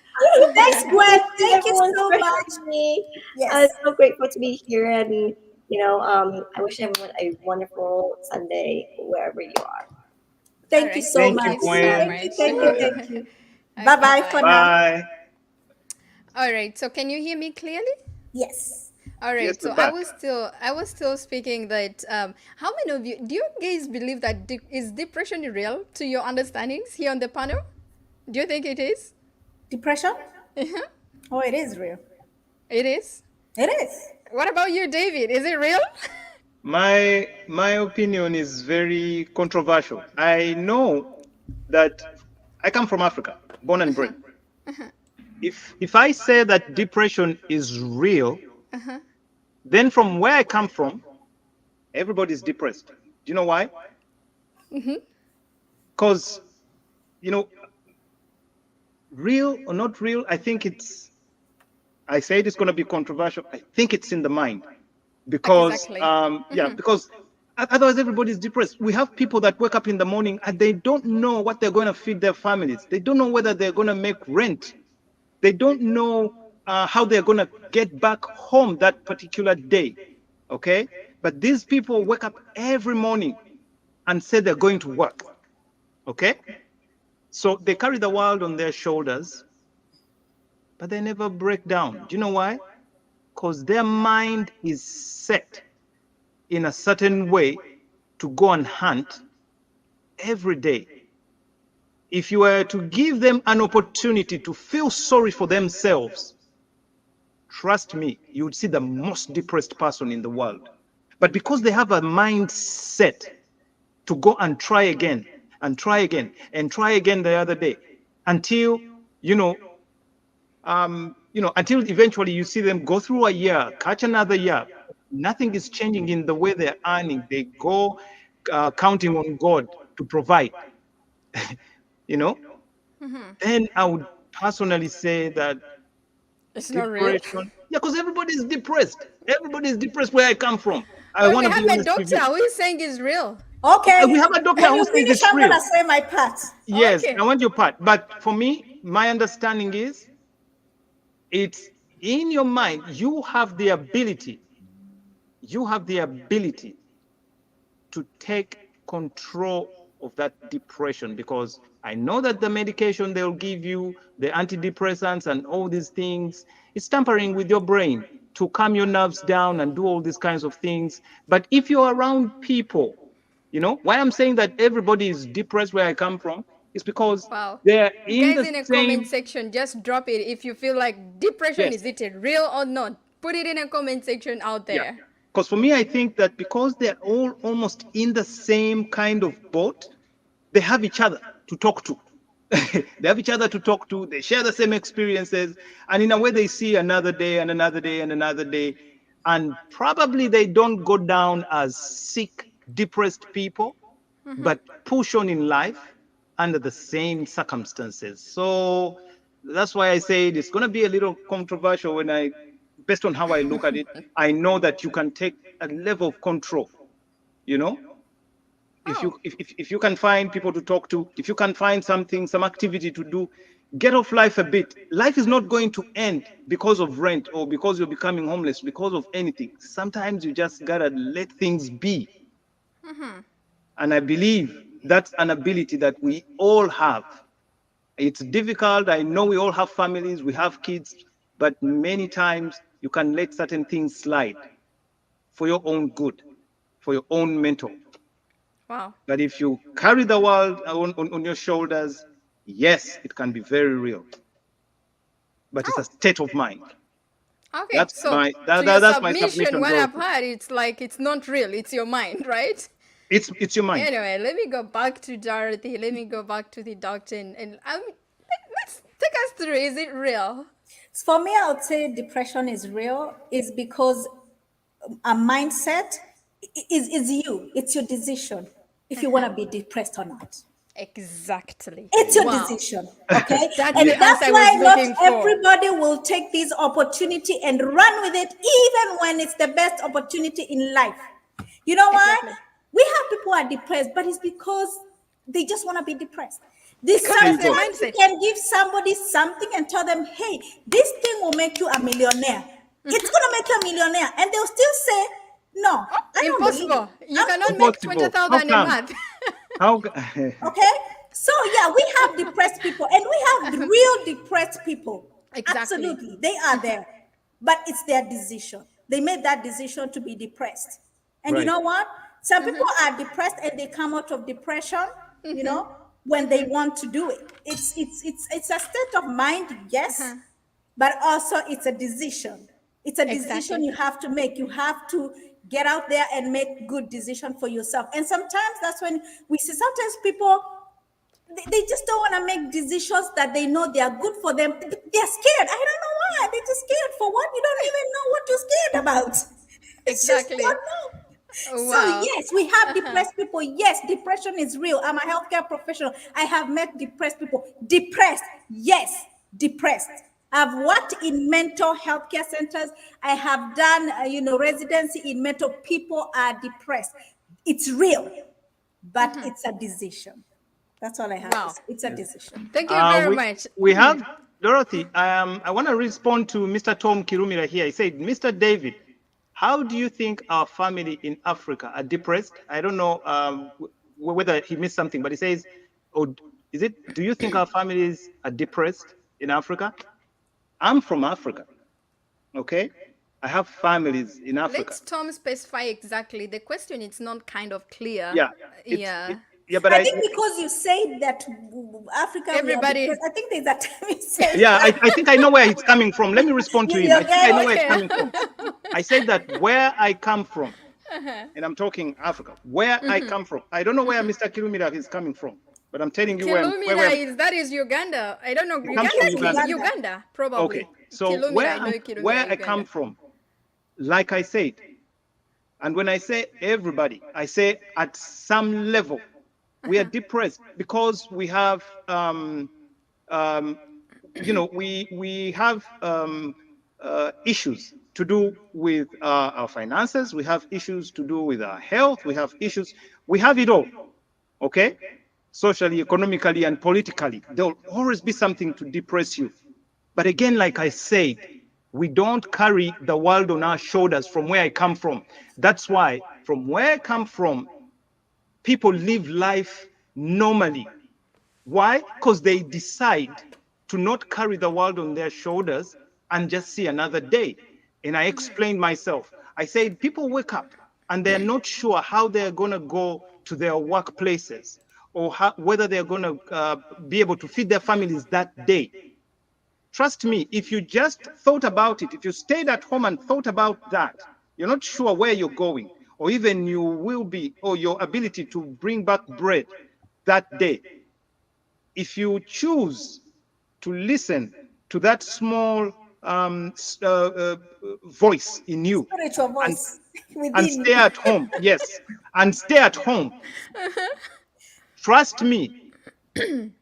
Thanks, Gwen. Thank you Everyone's so much. pressuring me. Yes. So grateful to be here, and I wish everyone a wonderful Sunday wherever you are. All Thank you right. so Thank Thank you, much. you so Thank Gwen. you, much. thank you, thank you. Bye Okay, bye for bye. now. Bye. All right. So can you hear me clearly? Yes. All Yes, right. we're So back. I was still speaking that how many of you do you guys believe that is depression real to your understandings here on the panel? Do you think it is? Depression? Oh, it is real. It is. It is. What about you, David? Is it real? My opinion is very controversial. I know that I come from Africa, born and bred. If I say that depression is real, then from where I come from, everybody's depressed. Do you know why? Because, you know, real or not real, I said it's going to be controversial. I think it's in the mind because, Exactly. because otherwise everybody's depressed. We have people that wake up in the morning and they don't know what they're going to feed their families. They don't know whether they're going to make rent. They don't know how they're going to get back home that particular day. Okay. But these people wake up every morning and say they're going to work. Okay. So they carry the world on their shoulders, but they never break down. Do you know why? Because their mind is set in a certain way to go and hunt every day. If you were to give them an opportunity to feel sorry for themselves, trust me, you would see the most depressed person in the world. But because they have a mindset to go and try again and try again and try again the other day until, you know, until eventually you see them go through a year, catch another year. Nothing is changing in the way they're earning. They go counting on God to provide, you know. Then I would personally say that It's not real. depression, yeah, because everybody's depressed. Everybody's depressed where I come from. I But want we to be have a honest with doctor you. who is saying it's real. Okay. We have a doctor When who you says finish, it's I'm real. gonna say my part. Yes, Okay. I want your part. But for me, my understanding is it's in your mind. You have the ability to take control of that depression because I know that the medication they'll give you, the antidepressants and all these things, it's tampering with your brain to calm your nerves down and do all these kinds of things. But if you're around people, why I'm saying that everybody is depressed where I come from is because Wow. they're in Guys the in a comment same, section, just drop it if you feel like depression yes, is it real or not. Put it in a comment section out yeah. there. Because for me, I think that because they're all almost in the same kind of boat, they have each other to talk to. They have each other to talk to. They share the same experiences. And in a way, they see another day and another day and another day. And probably they don't go down as sick, depressed people, but push on in life under the same circumstances. So that's why I said it's going to be a little controversial based on how I look at it. I know that you can take a level of control, you know, if you Oh, if you can find people to talk to, if you can find some activity to do, get off life a bit. Life is not going to end because of rent or because you're becoming homeless, because of anything. Sometimes you just gotta let things be. And I believe that's an ability that we all have. It's difficult. I know we all have families, we have kids, but many times you can let certain things slide for your own good, for your own mental. wow. But if you carry the world on your shoulders, yes, it can be very real. But it's a Oh, state of mind. okay. That's So my to your that's my submission, submission, what I've Dorothy. heard, it's like it's not real. It's your mind, right? It's your mind. Anyway, let me go back to Dorothy. Let me go back to the doctor and let's take us through. Is it real? For me, I would say depression is real, is because a mindset is you. It's your decision if you want to be depressed or not. Exactly. It's your Wow. decision, okay? That's And Yeah. the that's answer I was why not looking for. everybody will take this opportunity and run with it, even when it's the best opportunity in life. You know why? Exactly. We have people who are depressed, but it's because they just want to be depressed. This Because There it's you the go. sometimes you mindset. can give somebody something and tell them, hey, this thing will make you a millionaire. It's gonna make you a millionaire. And they'll still say, no, I don't believe it. Impossible. You I'm cannot still make Impossible. How 20,000 a come? month. How? okay. So yeah, we have depressed people and we have the real depressed people. Exactly. Absolutely. They are there. But it's their decision. They made that decision to be depressed. And you Right. know what? Some people are depressed and they come out of depression, you know, when they want to do it. It's a state of mind, yes, but also it's a decision. It's a decision Exactly. you have to make. You have to get out there and make good decision for yourself. And sometimes that's when we see sometimes people they just don't want to make decisions that they know they are good for them. They're scared. I don't know why. They're just scared for what you don't even know what you're scared about. It's just Exactly. don't know. So Wow. yes, we have depressed people. Yes, depression is real. I'm a healthcare professional. I have met depressed people. Depressed, yes, depressed. I've worked in mental health care centers. I have done, residency in mental. People are depressed. It's real, but it's a decision. That's all I have to Wow. say. It's a decision. Thank you very We much. we have Dorothy. I want to respond to Mr. Tom Kirumira here. He said, Mr. David, how do you think our family in Africa are depressed? I don't know whether he missed something, but he says, "Oh, is it? Do you think our families are depressed in Africa?" I'm from Africa. Okay, I have families in Africa. Let Tom specify exactly. The question is not kind of clear. Yeah, Yeah. yeah, but I think because you said that Africa, we are depressed. Everybody. I think there's a time you said yeah, I think I know where he's coming from. Let me respond to him. you're I think I know getting where he's Okay. coming from. I said that where I come from, and I'm talking Africa, where I come from. I don't know where Mr. Kirumira is coming from, but I'm telling you Kilumira is that is Uganda. I don't know. he comes from Uganda is Uganda. Uganda. Uganda, Okay, probably. so Kilumira, I know where Kilumira, I come Uganda. from, like I said, and when I say everybody, I say at some level, we are depressed because we have um, we have issues to do with our finances. We have issues to do with our health. We have issues. We have it all. Okay, socially, economically, and politically. There will always be something to depress you. But again, like I said, we don't carry the world on our shoulders from where I come from. That's why, from where I come from, people live life normally. Why? Because they decide to not carry the world on their shoulders and just see another day. And I explained myself. I said, people wake up and they're not sure how they're going to go to their workplaces or whether they're going to be able to feed their families that day. Trust me, if you just thought about it, if you stayed at home and thought about that, you're not sure where you're going, or even you will be, or your ability to bring back bread that day. If you choose to listen to that small voice in you Spiritual and, voice and within stay you. at home, yes, and stay at home, trust me,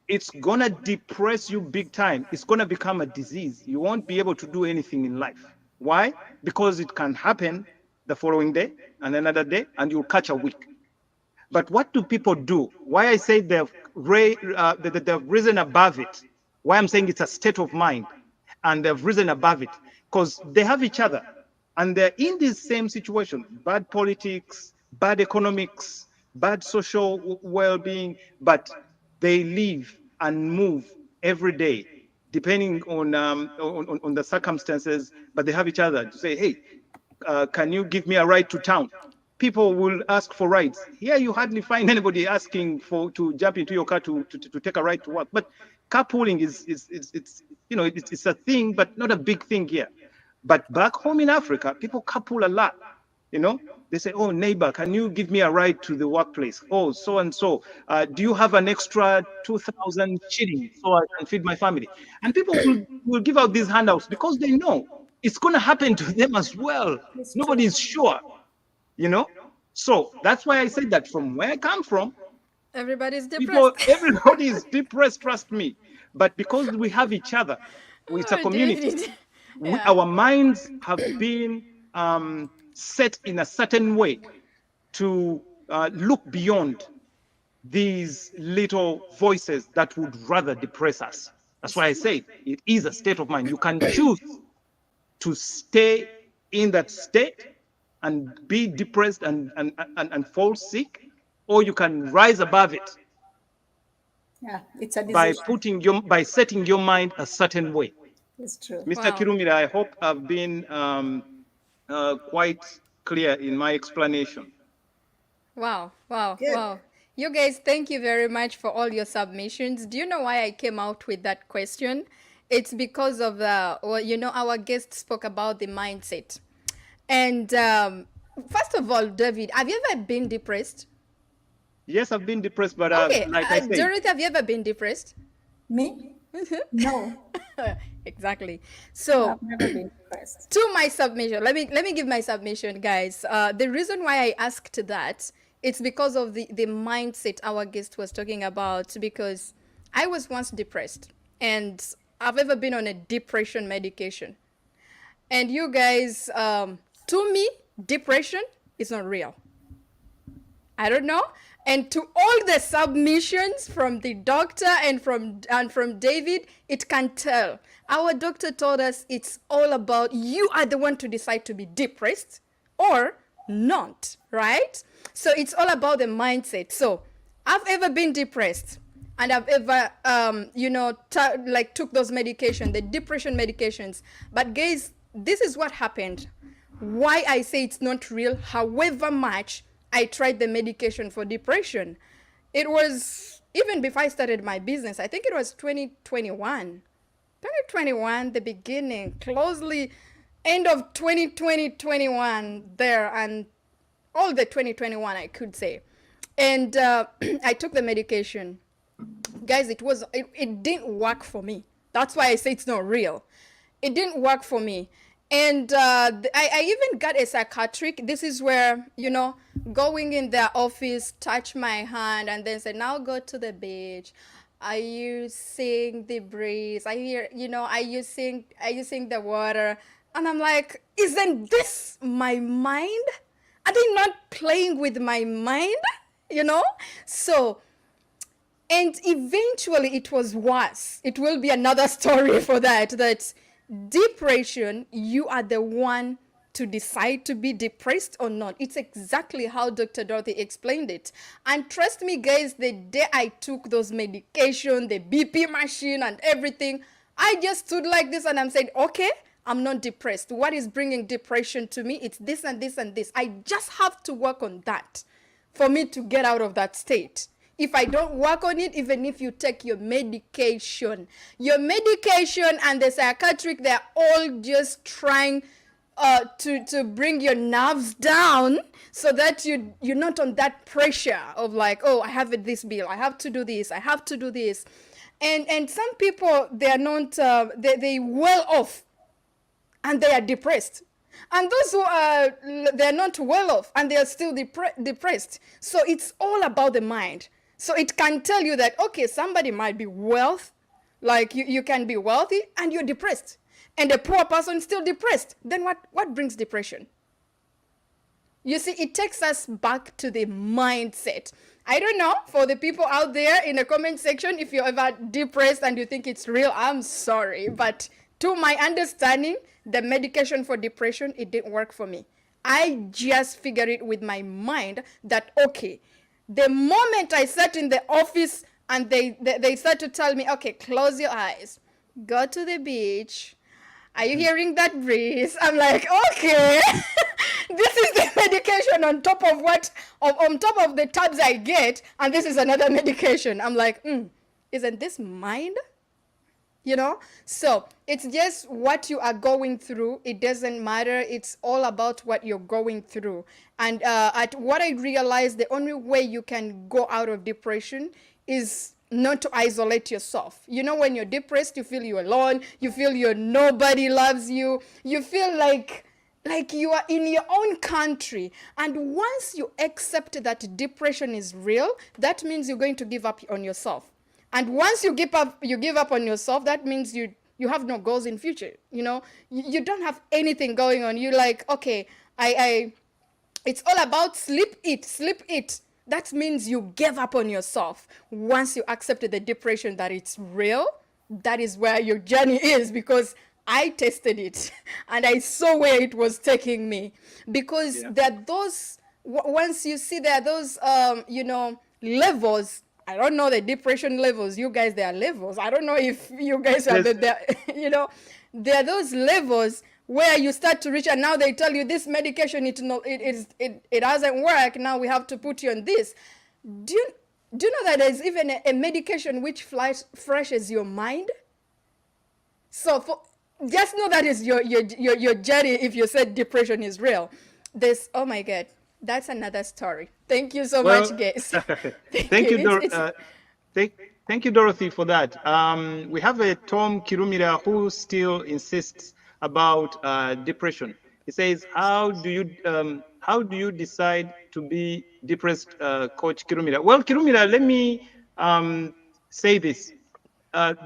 it's gonna depress you big time. It's gonna become a disease. You won't be able to do anything in life. Why? Because it can happen the following day and another day, and you'll catch a week. But what do people do? Why I say they've risen above it. Why I'm saying it's a state of mind, and they've risen above it because they have each other, and they're in this same situation: bad politics, bad economics, bad social well-being, but they live and move every day, depending on the circumstances. But they have each other to say, "Hey, can you give me a ride to town?" People will ask for rides. Here, you hardly find anybody asking to jump into your car to take a ride to work. But carpooling it's a thing, but not a big thing here. But back home in Africa, people carpool a lot. They say, "Oh, neighbor, can you give me a ride to the workplace? Oh, so and so. Do you have an extra 2,000 shillings so I can feed my family?" And people will give out these handouts because they know it's going to happen to them as well. It's true. Nobody is sure, you know. So that's why I said that from where I come from, Everybody's depressed. everybody is depressed, trust me. But because we have each other, it's a Oh, community. David. Yeah. Our minds have been set in a certain way to look beyond these little voices that would rather depress us. That's why I say it is a state of mind. You can choose to stay in that state and be depressed and fall sick, or you can rise above it Yeah, it's a by decision. by setting your mind a certain way. It's true. Mr. Wow. Kirumira, I hope I've been quite clear in my explanation. Wow, wow, Good. wow. You guys, thank you very much for all your submissions. Do you know why I came out with that question? It's because of, well, our guest spoke about the mindset. And first of all, David, have you ever been depressed? Yes, I've been depressed, but Okay, like I said, Dorothy, have you ever been depressed? Me? No, Exactly. So, I've never been depressed. to my submission, let me give my submission, guys. The reason why I asked that, it's because of the mindset our guest was talking about, because I was once depressed and I've ever been on a depression medication. And you guys, to me, depression is not real. I don't know. And to all the submissions from the doctor and from David, it can tell. Our doctor told us it's all about you are the one to decide to be depressed or not, right? So it's all about the mindset. So I've ever been depressed and I've ever took those medication, the depression medications. But guys, this is what happened. Why I say it's not real, however much I tried the medication for depression. It was even before I started my business. I think it was 2021. 2021, the beginning, closely end of 2020, 21 there, and all the 2021, I could say. And I took the medication. Guys, it didn't work for me. That's why I say it's not real. It didn't work for me. And I even got a psychiatric. This is where, going in their office, touch my hand, and then say, now go to the beach. Are you seeing the breeze? Are you seeing the water? And I'm like, isn't this my mind? Are they not playing with my mind? So, and eventually it was worse. It will be another story for that depression, you are the one to decide to be depressed or not. It's exactly how Dr. Dorothy explained it. And trust me, guys, the day I took those medication, the BP machine and everything, I just stood like this and I'm saying, okay, I'm not depressed. What is bringing depression to me? It's this and this and this. I just have to work on that for me to get out of that state. If I don't work on it, even if you take your medication and the psychiatric, they're all just trying to bring your nerves down so that you're not on that pressure of like, oh, I have this bill, I have to do this, I have to do this. And some people, they are not, they well off and they are depressed. And those who are, they're not well off and they are still depressed. So it's all about the mind. So it can tell you that, okay, somebody might be like you can be wealthy and you're depressed. And a poor person still depressed. Then what brings depression? You see, it takes us back to the mindset. I don't know, for the people out there in the comment section, if you're ever depressed and you think it's real, I'm sorry. But to my understanding, the medication for depression, it didn't work for me. I just figured it with my mind that, okay, the moment I sat in the office and they start to tell me, okay, close your eyes, go to the beach. Are you hearing that breeze? I'm like, okay, this is the medication on top of on top of the tabs I get, and this is another medication. I'm like, isn't this mind? So it's just what you are going through. It doesn't matter. It's all about what you're going through. And at what I realized, the only way you can go out of depression is not to isolate yourself. When you're depressed, you feel you're alone. You feel nobody loves you. You feel like you are in your own country. And once you accept that depression is real, that means you're going to give up on yourself. And once you give up on yourself, that means you have no goals in future. You don't have anything going on. You're like, okay, It's all about sleep it, sleep it. That means you gave up on yourself. Once you accepted the depression that it's real, that is where your journey is, because I tested it and I saw where it was taking me. Because Yeah. there are those, once you see there are those, levels. I don't know the depression levels. You guys, there are levels. I don't know if you guys are There's the there are those levels where you start to reach, and now they tell you this medication, it doesn't work. Now we have to put you on this. Do you do you know that there's even a medication which freshes your mind? So for just know that is your journey. If you said depression is real, this, oh my god, that's another story. Thank you so much, Well, guys. Thank you. thank you, It's thank, thank you, Dorothy, for that. We have a Tom Kirumira who still insists about depression. He says, how do you decide to be depressed, Coach Kirumira? Well, Kirumira, let me say this.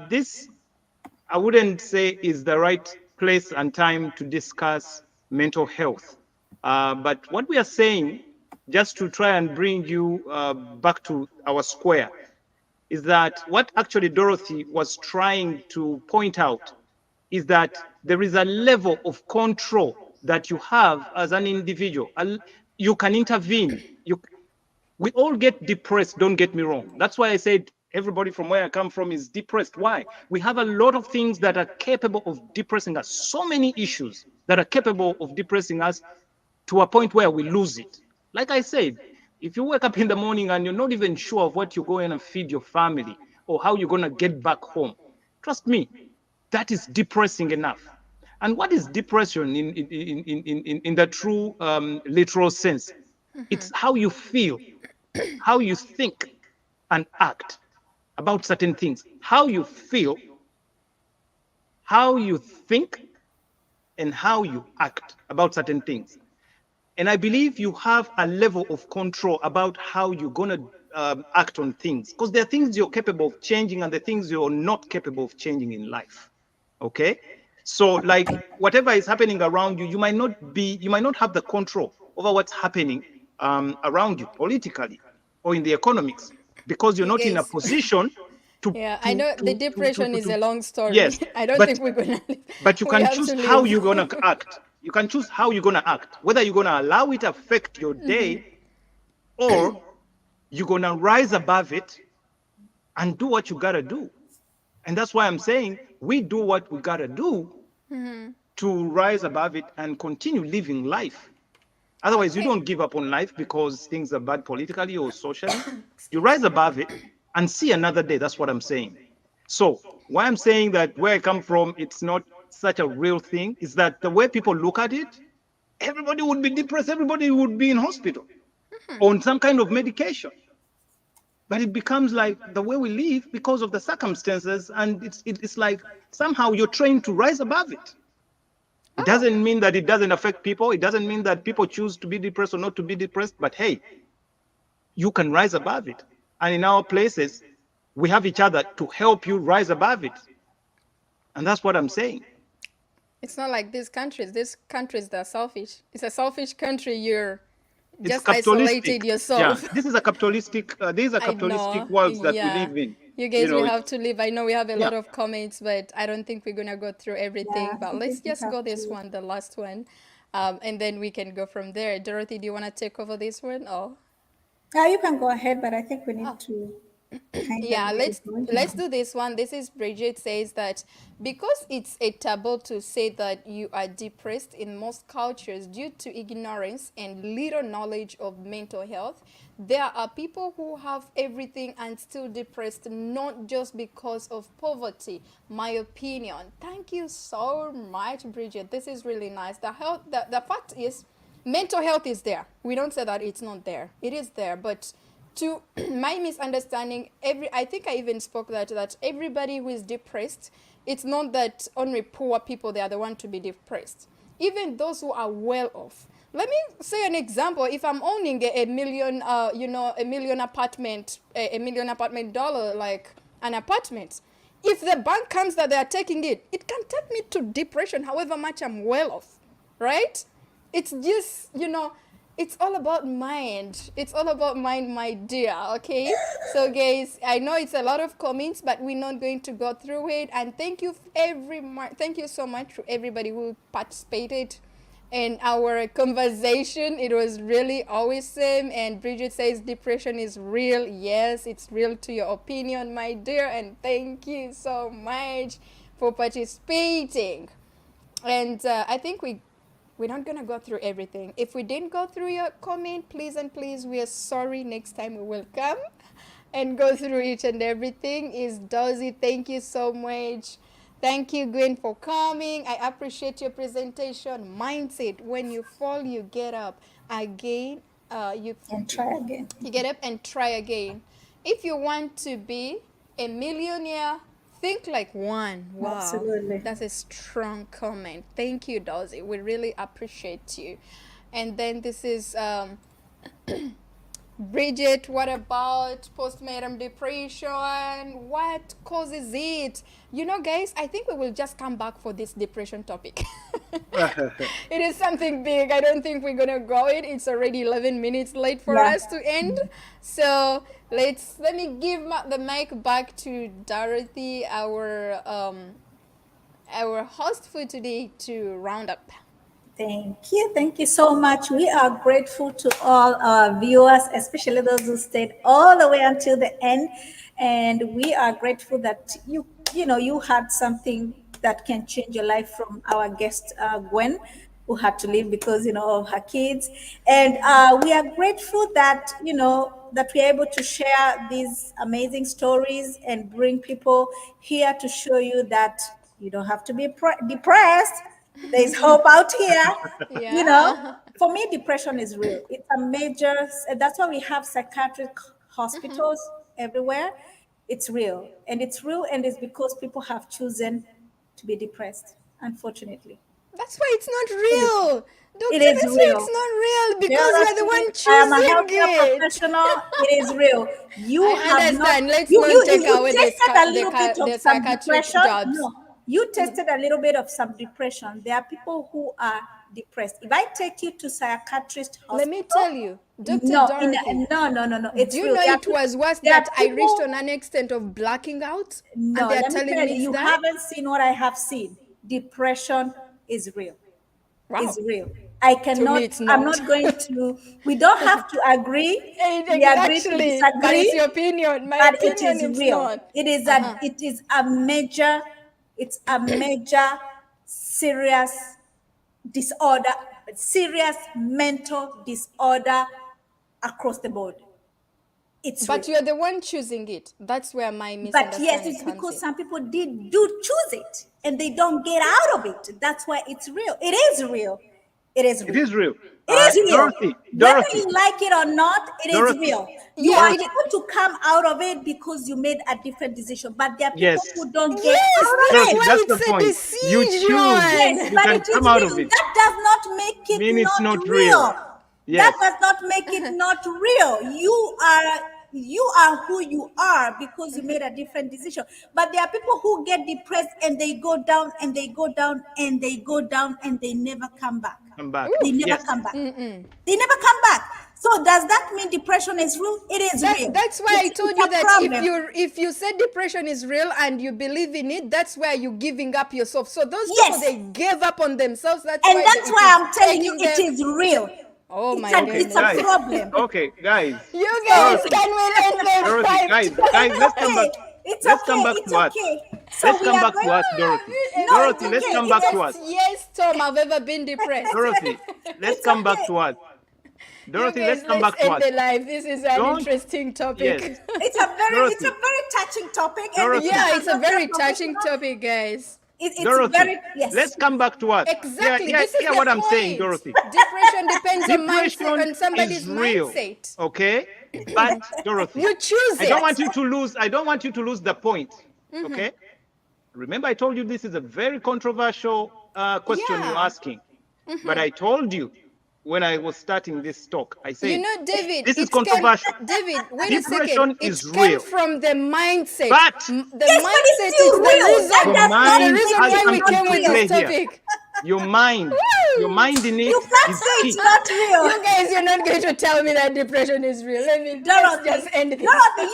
This I wouldn't say is the right place and time to discuss mental health. But what we are saying, just to try and bring you back to our square, is that what actually Dorothy was trying to point out is that there is a level of control that you have as an individual. You can intervene. We all get depressed, don't get me wrong. That's why I said everybody from where I come from is depressed. Why? We have a lot of things that are capable of depressing us, so many issues that are capable of depressing us to a point where we lose it. Like I said, if you wake up in the morning and you're not even sure of what you're going to feed your family or how you're going to get back home, trust me, that is depressing enough. And what is depression in the true literal sense? It's how you feel, how you think and act about certain things. How you feel, how you think, and how you act about certain things. And I believe you have a level of control about how you're going to act on things, because there are things you're capable of changing and the things you're not capable of changing in life. Okay? So, like, whatever is happening around you, you might not have the control over what's happening around you politically or in the economics, because you're you not in a guys. position to Yeah, I know the depression is a long story. yes, I don't but think we're gonna. you We can have choose to how leave. you're gonna act. You can choose how you're gonna act, whether you're gonna allow it affect your day or you're gonna rise above it and do what you gotta do. And that's why I'm saying we do what we gotta do to rise above it and continue living life. Otherwise, you Okay. don't give up on life because things are bad politically or socially. You rise above it and see another day. That's what I'm saying. So, why I'm saying that where I come from, it's not such a real thing, is that the way people look at it, everybody would be depressed, everybody would be in hospital on some kind of medication. But it becomes like the way we live because of the circumstances, and it's like somehow you're trained to rise above it. It Oh, doesn't mean that it doesn't affect people. It doesn't mean that people choose to be depressed or not to be depressed. But hey, you can rise above it. And in our places, we have each other to help you rise above it. And that's what I'm saying. it's not like these countries. These countries, they're selfish. It's a selfish country. You're It's just isolated capitalistic. Yeah, yourself. this is a capitalistic. These are I capitalistic know. worlds that we Yeah. live in. You You guys, we know, have to leave. I know we have a yeah. lot of comments, but I don't think we're gonna go through Yeah, everything. But I let's think we just have go this to. one, the last one, and then we can go from there. Dorothy, do you wanna take over this one? Oh. Yeah, you can go ahead, but I think we need Oh. to kind of Yeah, get it going let's now. do this one. This is Bridget says that because it's a taboo to say that you are depressed in most cultures due to ignorance and little knowledge of mental health, there are people who have everything and still depressed, not just because of poverty. My opinion. Thank you so much, Bridget. This is really nice. The fact is, mental health is there. We don't say that it's not there. It is there, but to my misunderstanding, I think I even spoke that everybody who is depressed, it's not that only poor people they are the one to be depressed. Even those who are well off. Let me say an example. If I'm owning a million, a million apartment, a million apartment dollar, like an apartment, if the bank comes that they are taking it, it can take me to depression. However much I'm well off, right? It's just it's all about mind. It's all about mind, my dear. Okay. So, guys, I know it's a lot of comments, but we're not going to go through it. And thank you, thank you so much to everybody who participated in our conversation. It was really awesome. And Bridget says depression is real. Yes, it's real to your opinion, my dear. And thank you so much for participating. And I think we're not gonna go through everything. If we didn't go through your comment, please and please, we are sorry. Next time we will come and go through each and everything. Is Dozy, thank you so much. Thank you, Gwen, for coming. I appreciate your presentation. Mindset: when you fall, you get up again. And try again. You get up and try again. If you want to be a millionaire, think like one. Wow, Absolutely. that's a strong comment. Thank you, Dozy. We really appreciate you. And then this is Bridget. What about postpartum depression? What causes it? You know, guys, I think we will just come back for this depression topic. It is something big. I don't think we're gonna go it. It's already 11 minutes late for Yeah. us to end. So let me give the mic back to Dorothy, our host for today, to round up. Thank you. Thank you so much. We are grateful to all our viewers, especially those who stayed all the way until the end. And we are grateful that you had something that can change your life from our guest, Gwen, who had to leave because, of her kids. And we are grateful that, that we're able to share these amazing stories and bring people here to show you that you don't have to be depressed. There's hope out here. Yeah. For me, depression is real. It's a major, that's why we have psychiatric hospitals everywhere. It's real. And it's real, and it's because people have chosen to be depressed, unfortunately. That's why it's not It is, real. it Doctor, is that's why it's real. not real because you're the Dorothy, one I am a choosing healthcare it. professional. It is real. You I have not, understand. Let's you, not you, take you away tested a little bit of the some psychiatric depression. jobs. No, you tested a little bit of some depression. There are people who are depressed. If I take you to psychiatrist Let me tell hospital, you, Dr. no, Dorothy, no. do It's you real. know There are it people. was worse There are that I reached people. on an extent of blacking out and No, they're let me telling tell me you, it's you that? haven't seen what I have seen. Depression is real. Is Wow. real. I To me, cannot, it's I'm not. not going to, we don't have to agree. We agree to Actually, but it's your disagree, opinion. My but it opinion, is it's real. not. It is a major, it's a major serious disorder, serious mental disorder across the board. It's But real. you're the one choosing it. That's where my But yes, misunderstanding it's comes because in. some people do choose it and they don't get out of it. That's why it's real. It is real. It is It real. is real. It is real. Dorothy, Whether Dorothy, you like it or not, it is Dorothy, real. You Yeah, are Dorothy. able to come out of it because you made a different decision. But there are people Yes, who don't get yes, out of that's it. Dorothy, why that's the it's a point. You choose. Yes, decision. You but can it is come out of real. it. That does not make it Mean it's not not real. real. That Yes. does not make it not real. You are who you are because you made a different decision. But there are people who get depressed and they go down and they go down and they go down and they never come back. Come back. They Ooh, never Yes. come back. They never come back. So does that mean depression is real? It is real. that's why I It's told a you that problem. if you said depression is real and you believe in it, that's where you're giving up yourself. So those people, Yes. they gave up on themselves. That's And why that's it why is I'm telling you taking it them. is real. Oh It's my a Okay, it's a goodness. guys. problem. Okay, guys. You guys, So Dorothy, can we end the Dorothy, fight? guys, so guys, it's let's come back. okay. It's Let's come okay. back It's to us. okay. So Let's we come are back going to us, Ah, Dorothy. No, it's Dorothy, let's okay. come It's back a, to us. yes, Tom, I've ever been depressed. Dorothy, let's it's come back okay. to us. You Dorothy, let's guys, come let's back to end us. the live. This is an Don't. interesting topic. Yes, It's a Dorothy, very touching topic, and Dorothy, because Yeah, I'm it's a not a very touching professional, topic, guys. it's Dorothy. very yes. Let's come back to us. Yeah, Exactly. yeah, This is yeah. the What I'm saying, point. Dorothy. Depression depends on mindset, Depression on is somebody's real. mindset. Okay, but Dorothy, You choose I don't it. want you to lose. I don't want you to lose the point. Okay. Remember, I told you this is a very controversial question you're Yeah. asking. But I told you when I was starting this talk, I You said, know, David, this is it can. controversial. David, wait a second. Depression It is came real. from the mindset. But The Yes, but it's mindset is still the real. That reason. the does It's not the mind make reason has it why we something not came to with real. this play here. topic. Your mind in it You can't is say it's key. not real. You guys, you're not going to tell me that depression is real. Let's Dorothy, just end this. Dorothy,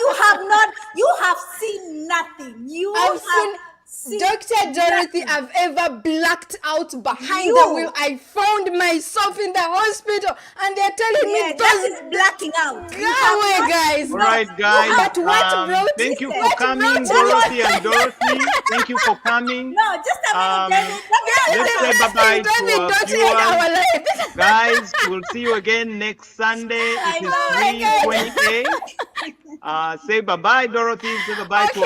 you have seen nothing. You I've have seen Dr. Dorothy, nothing. I've ever blacked out behind the You. wheel. I found myself in the hospital and they're telling Yeah, me that those. is blacking out. Go away, guys. All right, guys. But what brought Thank you for what coming, brought Dorothy and Dorothy. Thank you for coming. No, just a minute, David. Let's say bye-bye to David, our don't end our viewers. life. Guys, we'll see you again next Sunday. It is I know. 3:28. Say bye-bye, Dorothy. Say bye-bye to our